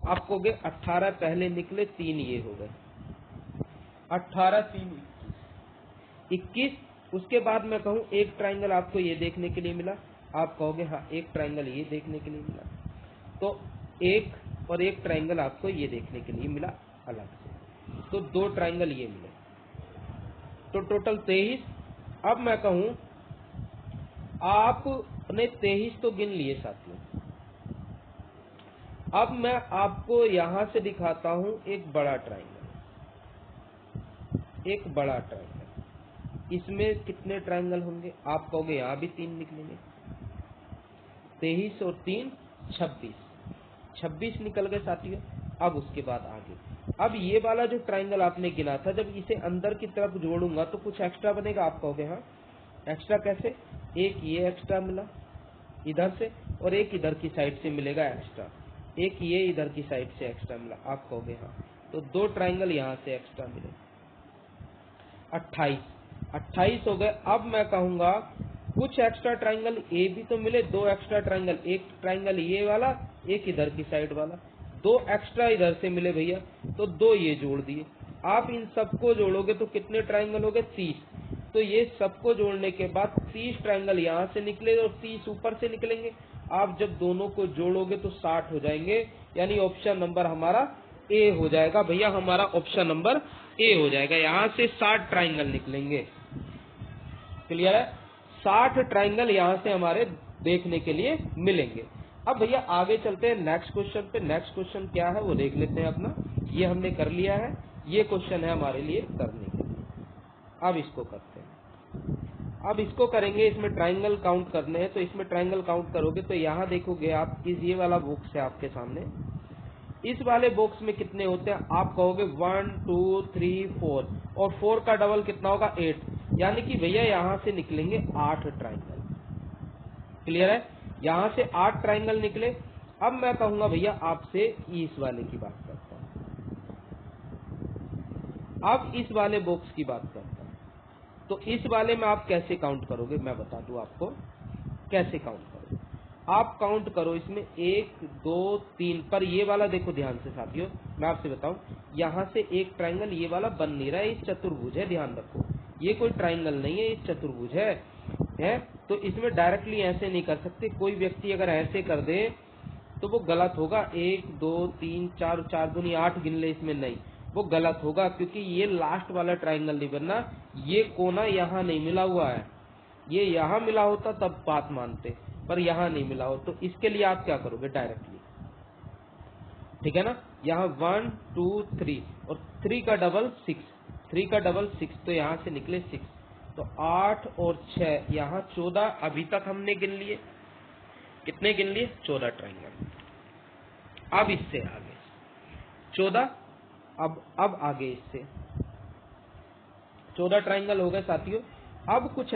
आप कहोगे 18 पहले निकले, 3 ये हो गए, 18 3 21। उसके बाद मैं कहूँ एक ट्रायंगल आपको ये देखने के लिए मिला, आप कहोगे हाँ एक ट्रायंगल ये देखने के लिए मिला, तो एक और एक ट्रायंगल आपको ये देखने के लिए मिला अलग से, तो 2 ट्रायंगल ये मिले, तो टोटल 23। अब मैं कहूं आपने 23 तो गिन लिए साथियों। अब मैं आपको यहां से दिखाता हूं एक बड़ा ट्रायंगल, एक बड़ा ट्रायंगल। इसमें कितने ट्रायंगल होंगे? आप कहोगे यहां भी 3 निकलेंगे, 23 और 3 26, 26 निकल गए साथियों। अब उसके बाद आगे, अब ये वाला जो ट्रायंगल आपने गिना था, जब इसे अंदर की तरफ जोड़ूंगा तो कुछ एक्स्ट्रा बनेगा। आप कहोगे हाँ एक्स्ट्रा कैसे? एक ये एक्स्ट्रा मिला इधर से, और एक इधर की साइड से मिलेगा एक्स्ट्रा, एक ये इधर की साइड से एक्स्ट्रा मिला। आप कहोगे हाँ, तो 2 ट्रायंगल यहाँ से एक्स्ट्रा मिले, 28 हो गए। अब मैं कहूंगा कुछ एक्स्ट्रा ट्रायंगल ये भी तो मिले, 2 एक्स्ट्रा ट्रायंगल, एक ट्रायंगल ये वाला, एक इधर की साइड वाला, 2 एक्स्ट्रा इधर से मिले भैया, तो 2 ये जोड़ दिए। आप इन सबको जोड़ोगे तो कितने ट्रायंगल हो गए? 30। तो ये सबको जोड़ने के बाद 30 ट्रायंगल यहाँ से निकले और 30 ऊपर से निकलेंगे। आप जब दोनों को जोड़ोगे तो 60 हो जाएंगे, यानी ऑप्शन नंबर हमारा ए हो जाएगा भैया, हमारा ऑप्शन नंबर ए हो जाएगा। यहाँ से 60 ट्रायंगल निकलेंगे। क्लियर है? 60 ट्रायंगल यहाँ से हमारे देखने के लिए मिलेंगे। अब भैया आगे चलते हैं नेक्स्ट क्वेश्चन पे। नेक्स्ट क्वेश्चन क्या है वो देख लेते हैं अपना। ये हमने कर लिया है, ये क्वेश्चन है हमारे लिए करने के लिए। अब इसको करते हैं, अब इसको करेंगे। इसमें ट्रायंगल काउंट करने हैं, तो इसमें ट्रायंगल काउंट करोगे तो यहाँ देखोगे आप, इस ये वाला बॉक्स है आपके सामने, इस वाले बॉक्स में कितने होते हैं? आप कहोगे 1 2 3 4, और 4 का डबल कितना होगा? 8, यानी कि भैया यहाँ से निकलेंगे 8 ट्रायंगल। क्लियर है? यहाँ से 8 ट्रायंगल निकले। अब मैं कहूंगा भैया आपसे इस वाले की बात करता हूँ, अब इस वाले बॉक्स की बात करता हूँ। तो इस वाले में आप कैसे काउंट करोगे, मैं बता दूं आपको कैसे काउंट करोगे। आप काउंट करो इसमें 1 2 3 पर, ये वाला देखो ध्यान से साथियों, मैं आपसे बताऊं, यहाँ से एक ट्रायंगल ये वाला बन नहीं रहा है, ये चतुर्भुज है, ध्यान रखो, ये कोई ट्रायंगल नहीं है, ये चतुर्भुज है। तो इसमें डायरेक्टली ऐसे नहीं कर सकते। कोई व्यक्ति अगर ऐसे कर दे तो वो गलत होगा। 1 2 3 4, 4 दूनी 8 गिन ले, इसमें नहीं, वो गलत होगा, क्योंकि ये लास्ट वाला ट्रायंगल नहीं बनना। ये कोना यहाँ नहीं मिला हुआ है, ये यहाँ मिला होता तब बात मानते, पर यहाँ नहीं मिला हो। तो इसके लिए आप क्या करोगे? डायरेक्टली, ठीक है ना, यहाँ 1 2 3, और 3 का डबल 6, 3 का डबल 6, तो यहाँ से निकले 6, तो 8 और 6 यहाँ 14। अभी तक हमने गिन लिए, कितने गिन लिए? 14 ट्रायंगल। अब इससे आगे 14, अब आगे इससे 14 ट्रायंगल हो गए साथियों। अब कुछ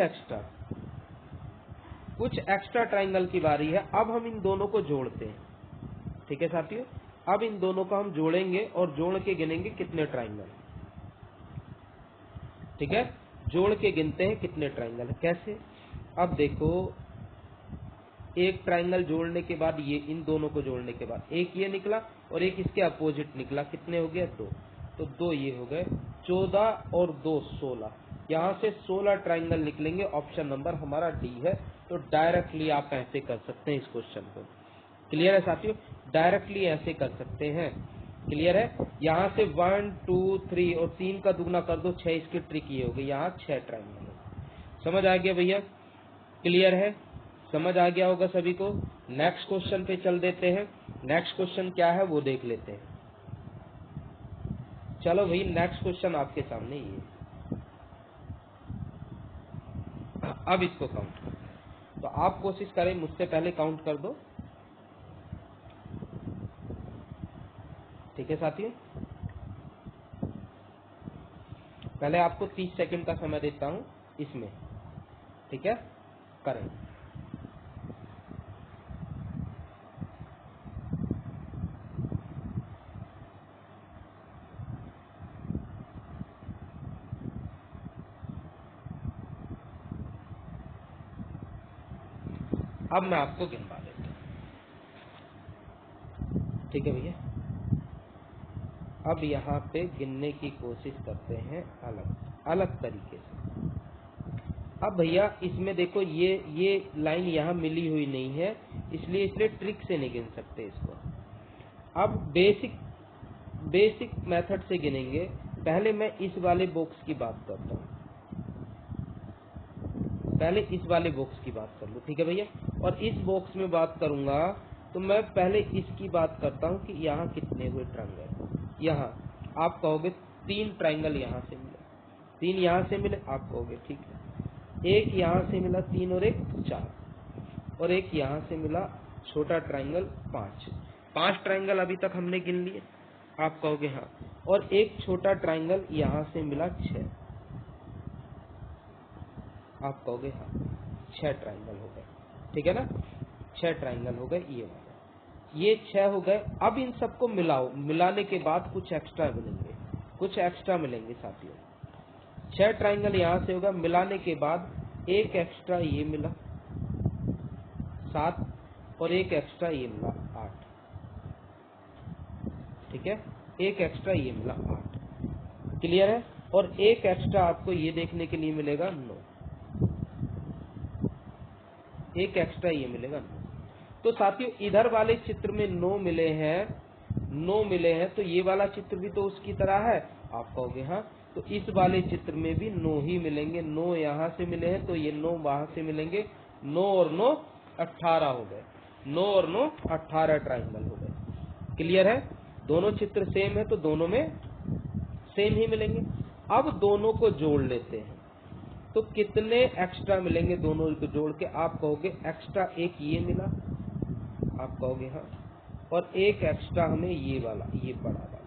एक्स्ट्रा ट्रायंगल की बारी है। अब हम इन दोनों को जोड़ते हैं, ठीक है साथियों। अब इन दोनों को हम जोड़ेंगे और जोड़ के गिनेंगे कितने ट्रायंगल, ठीक है, जोड़ के गिनते हैं कितने ट्रायंगल। कैसे? अब देखो, एक ट्रायंगल जोड़ने के बाद, ये इन दोनों को जोड़ने के बाद एक ये निकला और एक इसके अपोजिट निकला, कितने हो गया? 2। तो 2 ये हो गए 14 और 2 16। यहाँ से 16 ट्राइंगल निकलेंगे। ऑप्शन नंबर हमारा डी है। तो डायरेक्टली आप ऐसे कर सकते हैं इस क्वेश्चन को। क्लियर है साथियों? डायरेक्टली ऐसे कर सकते हैं। क्लियर है? यहाँ से 1 2 3 और 3 का दुगना कर दो 6। इसकी ट्रिक ये होगी, यहाँ 6 ट्राइंगल है। समझ आ गया भैया? क्लियर है? समझ आ गया होगा सभी को। नेक्स्ट क्वेश्चन पे चल देते हैं। नेक्स्ट क्वेश्चन क्या है वो देख लेते हैं। चलो भाई, नेक्स्ट क्वेश्चन आपके सामने ये है। अब इसको काउंट करो। तो आप कोशिश करें, मुझसे पहले काउंट कर दो। ठीक है साथियों? पहले आपको 30 सेकंड का समय देता हूं इसमें। ठीक है, करें। अब मैं आपको गिनवा देता हूं। ठीक है भैया? अब यहाँ पे गिनने की कोशिश करते हैं अलग अलग तरीके से। अब भैया इसमें देखो, ये लाइन यहाँ मिली हुई नहीं है, इसलिए ट्रिक से नहीं गिन सकते इसको। अब बेसिक मेथड से गिनेंगे। पहले मैं इस वाले बॉक्स की बात करता हूँ। पहले इस वाले बॉक्स की बात कर लो। ठीक है भैया? और इस बॉक्स में बात करूंगा तो मैं पहले इसकी बात करता हूँ कि यहाँ कितने हुए ट्रायंगल। यहाँ आप कहोगे 3 ट्रायंगल यहाँ से मिले, 3 यहाँ से मिले। आप कहोगे ठीक है, एक यहाँ से मिला 3 और एक 4, और एक यहाँ से मिला छोटा ट्रायंगल 5 ट्रायंगल अभी तक हमने गिन लिए। आप कहोगे हाँ, और एक छोटा ट्रायंगल यहाँ से मिला 6। आप कहोगे हाँ, 6 ट्रायंगल हो गए। ठीक है ना? 6 ट्रायंगल हो गए। ये 6 हो गए। अब इन सबको मिलाओ, मिलाने के बाद कुछ एक्स्ट्रा मिलेंगे साथियों। 6 ट्रायंगल यहाँ से होगा, मिलाने के बाद एक एक्स्ट्रा ये मिला 7, और एक एक्स्ट्रा ये मिला 8। ठीक है? एक एक्स्ट्रा ये मिला 8। क्लियर है? और एक एक्स्ट्रा आपको ये देखने के लिए मिलेगा 9। एक एक्स्ट्रा ये मिलेगा 9। तो साथियों इधर वाले चित्र में 9 मिले हैं, तो ये वाला चित्र भी तो उसकी तरह है। आप कहोगे हाँ, तो इस वाले चित्र में भी 9 ही मिलेंगे। 9 यहाँ से मिले हैं तो ये 9 वहां से मिलेंगे। 9 और 9 18 हो गए। 9 और 9 18 ट्राइंगल हो गए। क्लियर है? दोनों चित्र सेम है तो दोनों में सेम ही मिलेंगे। अब दोनों को जोड़ लेते हैं तो कितने एक्स्ट्रा मिलेंगे दोनों को जोड़ के। आप कहोगे एक्स्ट्रा एक ये मिला। आप कहोगे हाँ, और एक एक्स्ट्रा हमें ये वाला, ये बड़ा वाला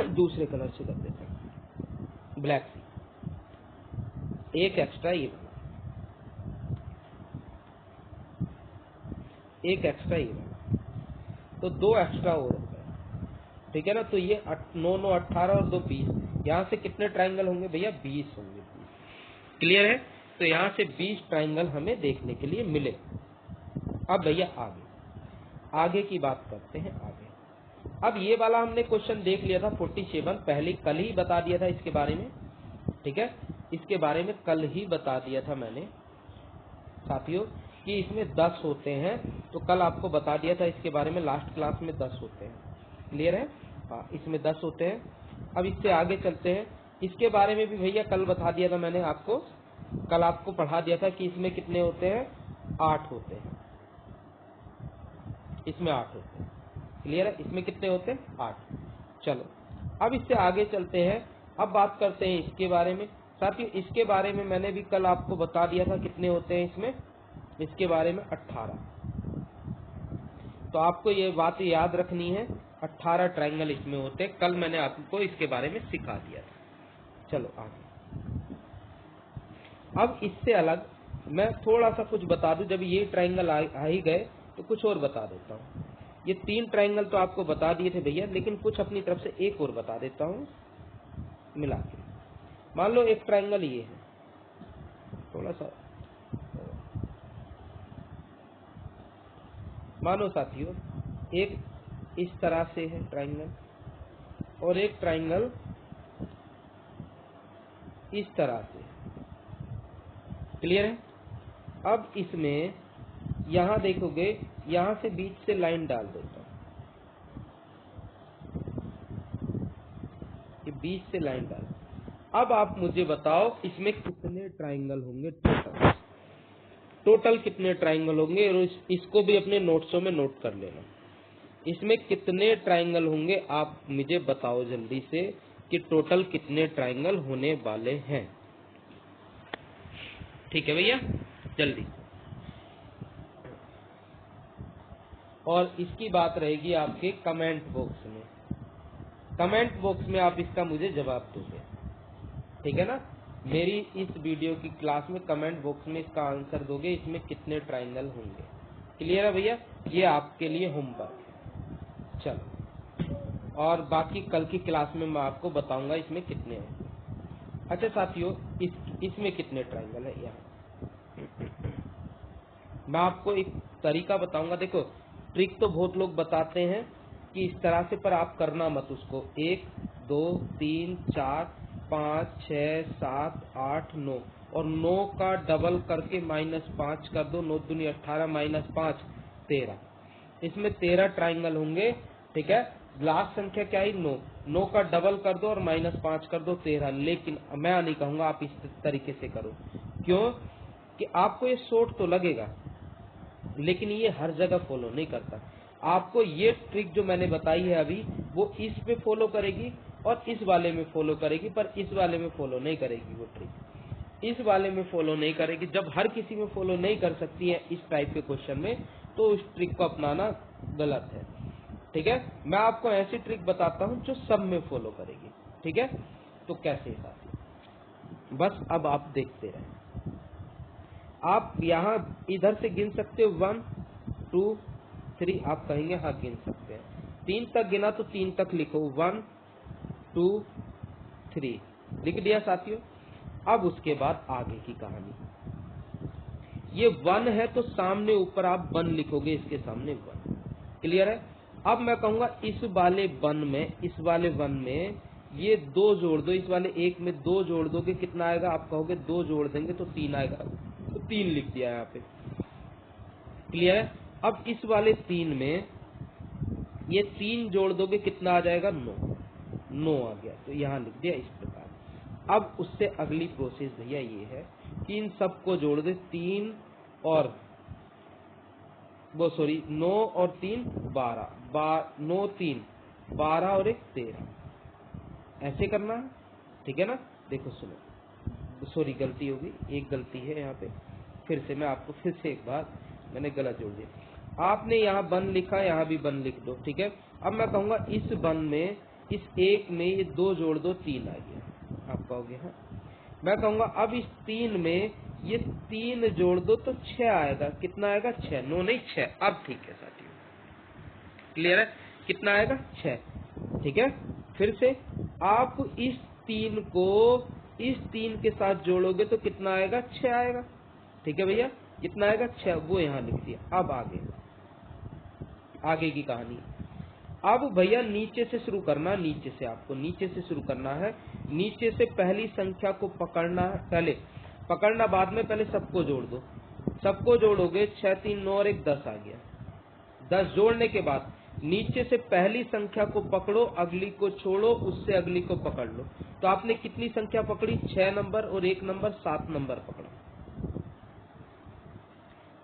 दूसरे कलर से कर देते हैं, ब्लैक से। एक एक्स्ट्रा ये वाला, एक एक्स्ट्रा ये वाला, तो 2 एक्स्ट्रा और हो गए। ठीक है ना? तो ये 9 9 18 और 2 20। यहाँ से कितने ट्राइंगल होंगे भैया? 20 होंगे। क्लियर है? तो यहाँ से 20 ट्राइंगल हमें देखने के लिए मिले। अब भैया आगे की बात करते हैं। आगे अब ये वाला हमने क्वेश्चन देख लिया था 47, पहले कल ही बता दिया था इसके बारे में। ठीक है? इसके बारे में कल ही बता दिया था मैंने साथियों कि इसमें 10 होते हैं। तो कल आपको बता दिया था इसके बारे में, लास्ट क्लास में 10 होते हैं। क्लियर है? हाँ, इसमें 10 होते हैं। अब इससे आगे चलते हैं। इसके बारे में भी भैया कल बता दिया था मैंने आपको, कल आपको पढ़ा दिया था कि इसमें कितने होते हैं? 8 होते हैं। इसमें 8 होते हैं। क्लियर है? इसमें कितने होते हैं? 8। चलो अब इससे आगे चलते हैं। अब बात करते हैं इसके बारे में। साथियों इसके बारे में मैंने भी कल आपको बता दिया था कितने होते हैं इसमें, इसके बारे में 18। तो आपको ये बात याद रखनी है, 18 ट्रायंगल इसमें होते हैं। कल मैंने आपको इसके बारे में सिखा दिया था। चलो आगे। अब इससे अलग मैं थोड़ा सा कुछ बता दूं। जब ये ट्रायंगल आ ही गए तो कुछ और बता देता हूँ। ये 3 ट्रायंगल तो आपको बता दिए थे भैया, लेकिन कुछ अपनी तरफ से एक और बता देता हूँ मिला के। मान लो एक ट्रायंगल ये है, थोड़ा सा मानो साथियों, एक इस तरह से है ट्राइंगल, और एक ट्राइंगल इस तरह से। क्लियर है? अब इसमें यहां देखोगे, यहां से बीच से लाइन डाल देता हूं, ये बीच से लाइन डाल। अब आप मुझे बताओ इसमें कितने ट्राइंगल होंगे टोटल, टोटल कितने ट्राइंगल होंगे, और इसको भी अपने नोट्सों में नोट कर लेना। इसमें कितने ट्राइंगल होंगे आप मुझे बताओ जल्दी से कि टोटल कितने ट्राइंगल होने वाले हैं। ठीक है भैया, जल्दी। और इसकी बात रहेगी आपके कमेंट बॉक्स में, कमेंट बॉक्स में आप इसका मुझे जवाब दोगे। ठीक है ना? मेरी इस वीडियो की क्लास में कमेंट बॉक्स में इसका आंसर दोगे, इसमें कितने ट्राइंगल होंगे। क्लियर है भैया? ये आपके लिए होमवर्क है। चलो, और बाकी कल की क्लास में मैं आपको बताऊंगा इसमें कितने हैं। अच्छा साथियों, इसमें कितने ट्राइंगल है यहाँ मैं आपको एक तरीका बताऊंगा। देखो, ट्रिक तो बहुत लोग बताते हैं कि इस तरह से, पर आप करना मत उसको। 1 2 3 4 5 6 7 8 9, और 9 का डबल करके -5 कर दो। 9 दूनी 18 -5 13। इसमें 13 ट्राइंगल होंगे। ठीक है? लास्ट संख्या क्या है? 9। 9 का डबल कर दो और -5 कर दो, 13। लेकिन मैं नहीं कहूंगा आप इस तरीके से करो। क्यों? कि आपको ये शॉर्ट तो लगेगा, लेकिन ये हर जगह फॉलो नहीं करता। आपको ये ट्रिक जो मैंने बताई है अभी, वो इस पे फॉलो करेगी और इस वाले में फॉलो करेगी, पर इस वाले में फॉलो नहीं करेगी। वो ट्रिक इस वाले में फॉलो नहीं करेगी। जब हर किसी में फॉलो नहीं कर सकती है इस टाइप के क्वेश्चन में, तो उस ट्रिक को अपनाना गलत है। ठीक है? मैं आपको ऐसी ट्रिक बताता हूँ जो सब में फॉलो करेगी। ठीक है? तो कैसे साथी, बस अब आप देखते रहे। आप यहाँ इधर से गिन सकते हो 1 2 3, आप कहेंगे हाँ गिन सकते हैं। 3 तक गिना तो 3 तक लिखो, 1 2 3 लिख दिया साथियों। अब उसके बाद आगे की कहानी, ये 1 है तो सामने ऊपर आप 1 लिखोगे, इसके सामने 1। क्लियर है? अब मैं कहूंगा इस वाले 1 में, इस वाले 1 में ये 2 जोड़ दो, इस वाले 1 में 2 जोड़ दोगे, कितना आएगा? आप कहोगे 2 जोड़ देंगे तो 3 आएगा, तो 3 लिख दिया यहाँ पे। क्लियर है? अब इस वाले 3 में ये 3 जोड़ दोगे, कितना आ जाएगा? 9 आ गया, तो यहाँ लिख दिया इस प्रकार। अब उससे अगली प्रोसेस भैया ये है कि इन सबको जोड़ दे, 3 और 9 और 3 12, 9 3 12 और 1 13, ऐसे करना है। ठीक है ना? देखो सुनो, सॉरी गलती होगी, एक गलती है यहाँ पे, फिर से मैं आपको फिर से एक बार मैंने गलत जोड़ दिया। आपने यहाँ 1 लिखा, यहाँ भी 1 लिख दो। ठीक है? अब मैं कहूंगा इस 1 में, इस 1 में ये 2 जोड़ दो, 3 आ गया। आप कहोगे हाँ। मैं कहूंगा अब इस 3 में ये 3 जोड़ दो तो 6 आएगा। कितना आएगा? 6। 9 नहीं 6। अब ठीक है साथियों, क्लियर है? कितना आएगा? 6। ठीक है? फिर से आप इस 3 को इस 3 के साथ जोड़ोगे तो कितना आएगा? 6 आएगा। ठीक है भैया? कितना आएगा? 6। वो यहाँ लिख दिया। अब आगे की कहानी। अब भैया नीचे से शुरू करना, नीचे से आपको नीचे से शुरू करना है। नीचे से पहली संख्या को पकड़ना है, पहले पकड़ना, बाद में पहले सबको जोड़ दो। सबको जोड़ोगे, 6 3 9 और 1 10 आ गया। 10 जोड़ने के बाद नीचे से पहली संख्या को पकड़ो, अगली को छोड़ो, उससे अगली को पकड़ लो। तो आपने कितनी संख्या पकड़ी? 6 नंबर और 1 नंबर, 7 नंबर पकड़ा।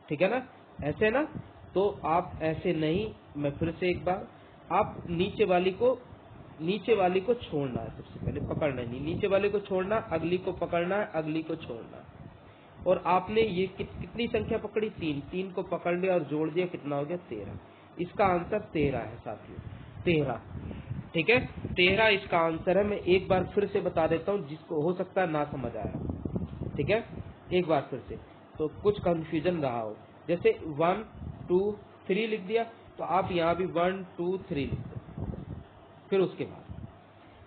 ठीक है ना? ऐसे ना? तो आप ऐसे नहीं, मैं फिर से एक बार, आप नीचे वाली को छोड़ना है। सबसे पहले पकड़ना नहीं, नीचे वाले को छोड़ना, अगली को पकड़ना है, अगली को छोड़ना है। और आपने ये कितनी संख्या पकड़ी? 3। 3 को पकड़ लिया और जोड़ दिया, कितना हो गया? 13। इसका आंसर 13 है साथियों, 13। ठीक है? 13 इसका आंसर है। मैं एक बार फिर से बता देता हूँ, जिसको हो सकता है ना समझ आया। ठीक है? एक बार फिर से, तो कुछ कंफ्यूजन रहा हो। जैसे 1 2 3 लिख दिया, तो आप यहाँ भी 1 2 3 लिख दो। फिर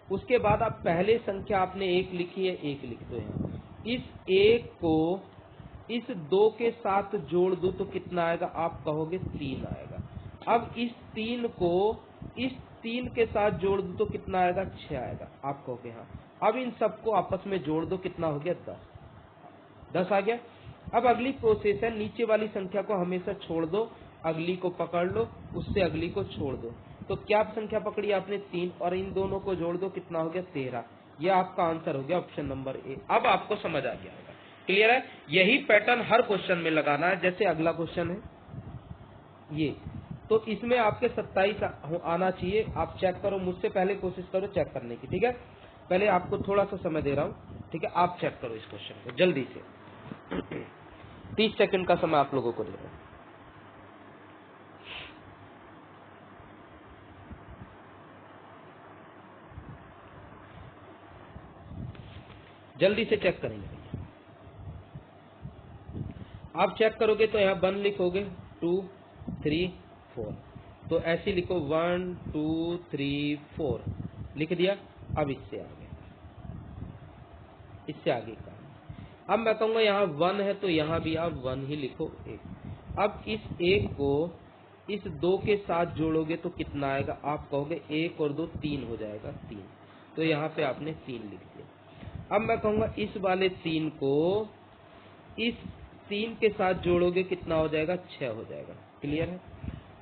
उसके बाद आप पहले संख्या आपने 1 लिखी है, 1 लिख दो यहाँ। इस 1 को इस 2 के साथ जोड़ दो तो कितना आएगा? आप कहोगे 3 आएगा। अब इस 3 को इस 3 के साथ जोड़ दो तो कितना आएगा, 6 आएगा। आप कहोगे हाँ। अब इन सबको आपस में जोड़ दो, कितना हो गया, 10 आ गया। अब अगली प्रोसेस है, नीचे वाली संख्या को हमेशा छोड़ दो, अगली को पकड़ लो, उससे अगली को छोड़ दो। तो क्या संख्या पकड़ी आपने, 3, और इन दोनों को जोड़ दो, कितना हो गया, 13। यह आपका आंसर हो गया ऑप्शन नंबर ए। अब आपको समझ आ गया होगा, क्लियर है। यही पैटर्न हर क्वेश्चन में लगाना है। जैसे अगला क्वेश्चन है ये, तो इसमें आपके 27 आना चाहिए। आप चेक करो, मुझसे पहले कोशिश करो चेक करने की, ठीक है। पहले आपको थोड़ा सा समय दे रहा हूँ, ठीक है। आप चेक करो इस क्वेश्चन को जल्दी से। 30 सेकंड का समय आप लोगों को दे रहा हूँ। जल्दी से चेक करेंगे भैया। आप चेक करोगे तो यहाँ 1 लिखोगे, 2 3 4, तो ऐसे लिखो 1 2 3 4 लिख दिया। अब इससे आगे, इससे आगे का अब मैं कहूंगा यहाँ 1 है तो यहाँ भी आप 1 ही लिखो, 1। अब इस 1 को इस 2 के साथ जोड़ोगे तो कितना आएगा, आप कहोगे 1 और 2 3 हो जाएगा, 3। तो यहाँ पे आपने 3 लिख दिया। अब मैं कहूंगा इस वाले 3 को इस 3 के साथ जोड़ोगे कितना हो जाएगा, 6 हो जाएगा, क्लियर है।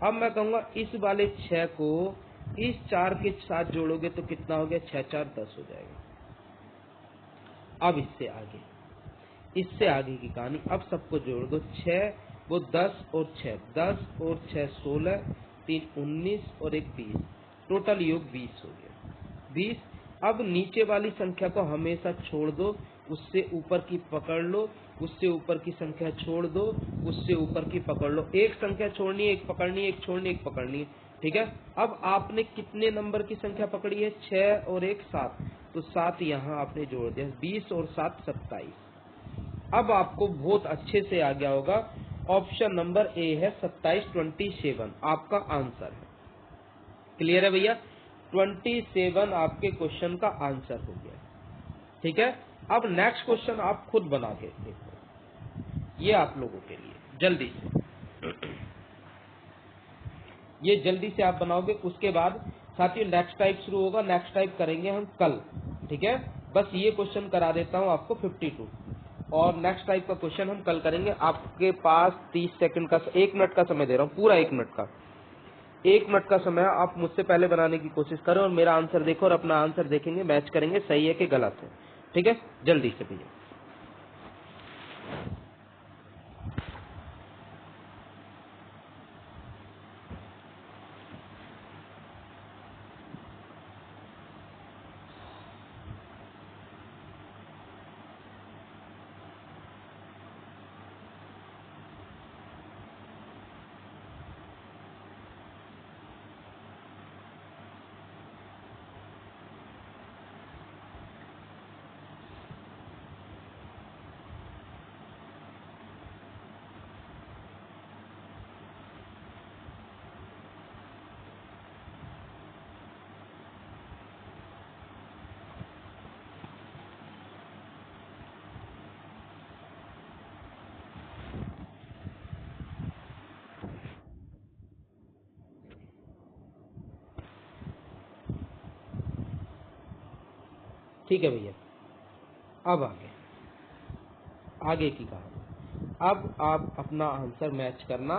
अब मैं कहूंगा इस वाले 6 को इस 4 के साथ जोड़ोगे तो कितना हो गया, 6 4 10 हो जाएगा। अब इससे आगे, इससे आगे की कहानी, अब सबको जोड़ दो, 6 वो 10 और 6, 10 और 6 16, 3 19 और 1 20, टोटल योग 20 हो गया, 20। अब नीचे वाली संख्या को हमेशा छोड़ दो, उससे ऊपर की पकड़ लो, उससे ऊपर की संख्या छोड़ दो, उससे ऊपर की पकड़ लो। एक संख्या छोड़नी है, एक पकड़नी है, एक छोड़नी, एक पकड़नी है, ठीक है। अब आपने कितने नंबर की संख्या पकड़ी है, 6 और 1 7, तो 7 यहाँ आपने जोड़ दिया, 20 और 7 27। अब आपको बहुत अच्छे से आ गया होगा, ऑप्शन नंबर ए है 27 27 आपका आंसर है, क्लियर है भैया। 27 आपके क्वेश्चन का आंसर हो गया, ठीक है। अब नेक्स्ट क्वेश्चन आप खुद बना के देखो, ये आप लोगों के लिए जल्दी से, ये जल्दी से आप बनाओगे। उसके बाद साथियों नेक्स्ट टाइप शुरू होगा, नेक्स्ट टाइप करेंगे हम कल, ठीक है। बस ये क्वेश्चन करा देता हूँ आपको 52, और नेक्स्ट टाइप का क्वेश्चन हम कल करेंगे। आपके पास 30 सेकंड का, 1 मिनट का समय दे रहा हूँ, पूरा 1 मिनट का, 1 मिनट का समय। आप मुझसे पहले बनाने की कोशिश करो और मेरा आंसर देखो और अपना आंसर देखेंगे, मैच करेंगे सही है कि गलत है, ठीक है। जल्दी से भैया। ठीक है भैया। अब आगे की कहानी, अब आप अपना आंसर मैच करना।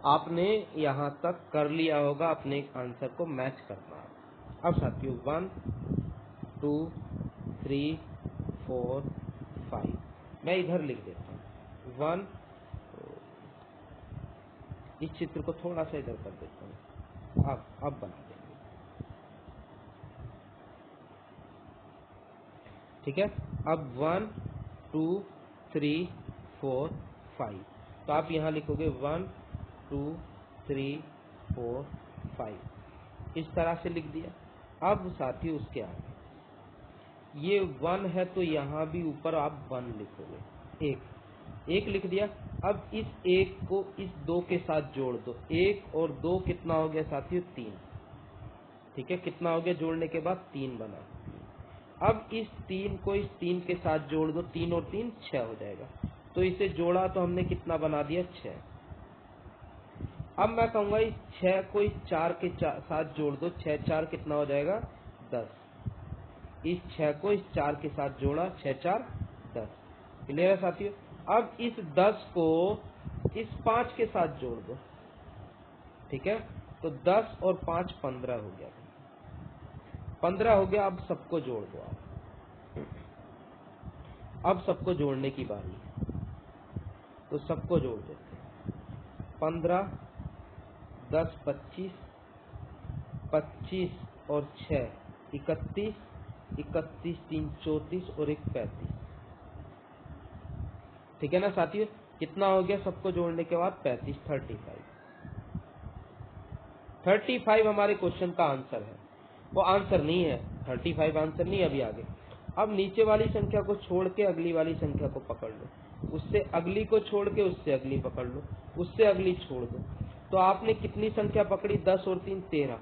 आपने यहाँ तक कर लिया होगा, अपने आंसर को मैच करना। अब साथियों 1 2 3 4 5, मैं इधर लिख देता हूँ 1, इस चित्र को थोड़ा सा इधर कर देता हूँ, अब बना देंगे, ठीक है। अब 1 2 3 4 5, तो आप यहाँ लिखोगे 1 2 3 4 5, इस तरह से लिख दिया। अब साथियों उसके आगे ये 1 है तो यहाँ भी ऊपर आप 1 लिखोगे, 1 लिख दिया। अब इस 1 को इस 2 के साथ जोड़ दो, 1 और 2 कितना हो गया साथियों, 3, ठीक है। कितना हो गया, जोड़ने के बाद 3 बना। अब इस 3 को इस 3 के साथ जोड़ दो, 3 और 3 6 हो जाएगा, तो इसे जोड़ा तो हमने कितना बना दिया, 6। अब मैं कहूंगा इस 6 को इस 4 के साथ जोड़ दो, 6 4 कितना हो जाएगा 10। इस 6 को इस 4 के साथ जोड़ा, 6 4 10। क्लियर है साथियों। अब इस 10 को इस 5 के साथ जोड़ दो, ठीक है, तो 10 और 5 15 हो गया, 15 हो गया। अब सबको जोड़ दो आप, अब सबको जोड़ने की बारी है, तो सबको जोड़ देते हैं। 15 10 25, 25 और 6 31, 31 3 34 और 1 35। ठीक है ना साथियों, कितना हो गया सबको जोड़ने के बाद 35, 35 हमारे क्वेश्चन का आंसर है। वो आंसर नहीं है, 35 आंसर नहीं। अभी आगे, अब नीचे वाली संख्या को छोड़ के अगली वाली संख्या को पकड़ लो, उससे अगली को छोड़ के उससे अगली पकड़ लो, उससे अगली छोड़ दो। तो आपने कितनी संख्या पकड़ी, 10 और 3 13,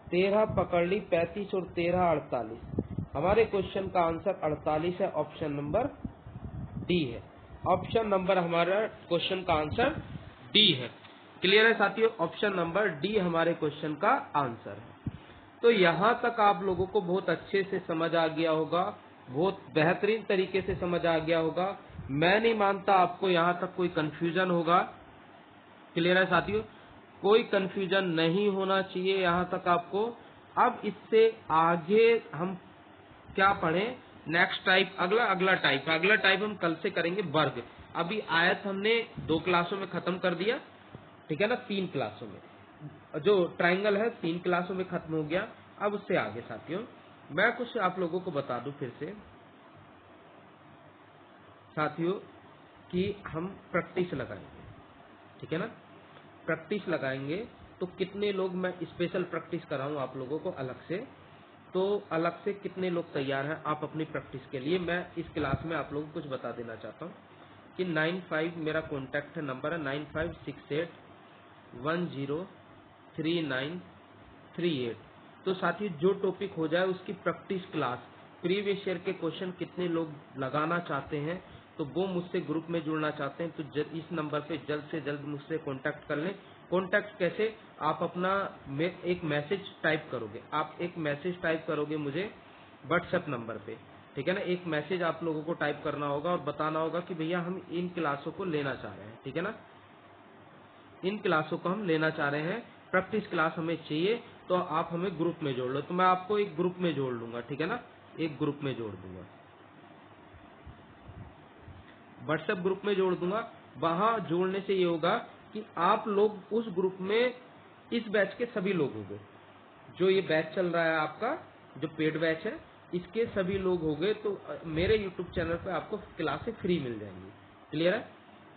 13 पकड़ ली, 35 और 13 48। हमारे क्वेश्चन का आंसर 48 है, ऑप्शन नंबर डी है। ऑप्शन नंबर हमारा क्वेश्चन का आंसर डी है। क्लियर है साथियों, ऑप्शन नंबर डी हमारे क्वेश्चन का आंसर है। तो यहाँ तक आप लोगों को बहुत अच्छे से समझ आ गया होगा, बहुत बेहतरीन तरीके से समझ आ गया होगा। मैं नहीं मानता आपको यहाँ तक कोई कंफ्यूजन होगा। क्लियर है साथियों, कोई कंफ्यूजन नहीं होना चाहिए यहाँ तक आपको। अब इससे आगे हम क्या पढ़ें, नेक्स्ट टाइप, अगला टाइप हम कल से करेंगे, वर्ग। अभी आयत हमने 2 क्लासों में खत्म कर दिया, ठीक है ना, 3 क्लासों में। जो ट्राइंगल है 3 क्लासों में खत्म हो गया। अब उससे आगे साथियों मैं कुछ आप लोगों को बता दूं फिर से साथियों, कि हम प्रैक्टिस लगाएंगे, ठीक है ना। प्रैक्टिस लगाएंगे तो कितने लोग, मैं स्पेशल प्रैक्टिस कराऊं आप लोगों को अलग से, तो अलग से कितने लोग तैयार हैं आप अपनी प्रैक्टिस के लिए। मैं इस क्लास में आप लोगों को कुछ बता देना चाहता हूं कि 95 मेरा कॉन्टैक्ट नंबर है, 9568103938। तो साथ ही जो टॉपिक हो जाए उसकी प्रैक्टिस क्लास, प्रीवियस ईयर के क्वेश्चन कितने लोग लगाना चाहते हैं, तो वो मुझसे ग्रुप में जुड़ना चाहते हैं तो इस नंबर पे जल्द से जल्द मुझसे कांटेक्ट कर लें। कांटेक्ट कैसे, आप अपना एक मैसेज टाइप करोगे, आप एक मैसेज टाइप करोगे मुझे व्हाट्सएप नंबर पे, ठीक है ना। एक मैसेज आप लोगों को टाइप करना होगा और बताना होगा कि भैया हम इन क्लासों को लेना चाह रहे हैं, ठीक है ना, इन क्लासों को हम लेना चाह रहे हैं, प्रैक्टिस क्लास हमें चाहिए, तो आप हमें ग्रुप में जोड़ लो। तो मैं आपको एक ग्रुप में जोड़ लूंगा, ठीक है ना, एक ग्रुप में जोड़ दूंगा, व्हाट्सएप ग्रुप में जोड़ दूंगा। वहां जोड़ने से ये होगा कि आप लोग उस ग्रुप में, इस बैच के सभी लोग होंगे, जो ये बैच चल रहा है आपका, जो पेड बैच है, इसके सभी लोग होंगे। तो मेरे यूट्यूब चैनल पे आपको क्लासें फ्री मिल जाएंगी। क्लियर है,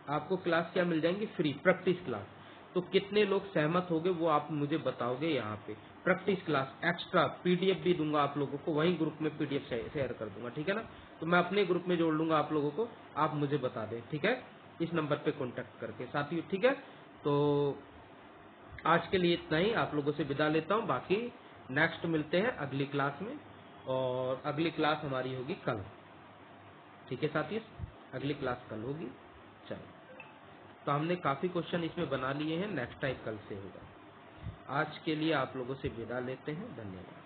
आपको क्लास क्या मिल जाएंगी, फ्री प्रैक्टिस क्लास। तो कितने लोग सहमत होंगे वो आप मुझे बताओगे। यहाँ पे प्रैक्टिस क्लास एक्स्ट्रा पीडीएफ भी दूंगा आप लोगों को, वहीं ग्रुप में पीडीएफ शेयर कर दूंगा, ठीक है ना। तो मैं अपने ग्रुप में जोड़ लूंगा आप लोगों को, आप मुझे बता दें, ठीक है, इस नंबर पे कॉन्टेक्ट करके साथियों, ठीक है। तो आज के लिए इतना ही, आप लोगों से विदा लेता हूँ। बाकी नेक्स्ट मिलते हैं अगली क्लास में, और अगली क्लास हमारी होगी कल, ठीक है साथियों, अगली क्लास कल होगी। चलो, तो हमने काफी क्वेश्चन इसमें बना लिए हैं, नेक्स्ट टाइप कल से होगा। आज के लिए आप लोगों से विदा लेते हैं, धन्यवाद।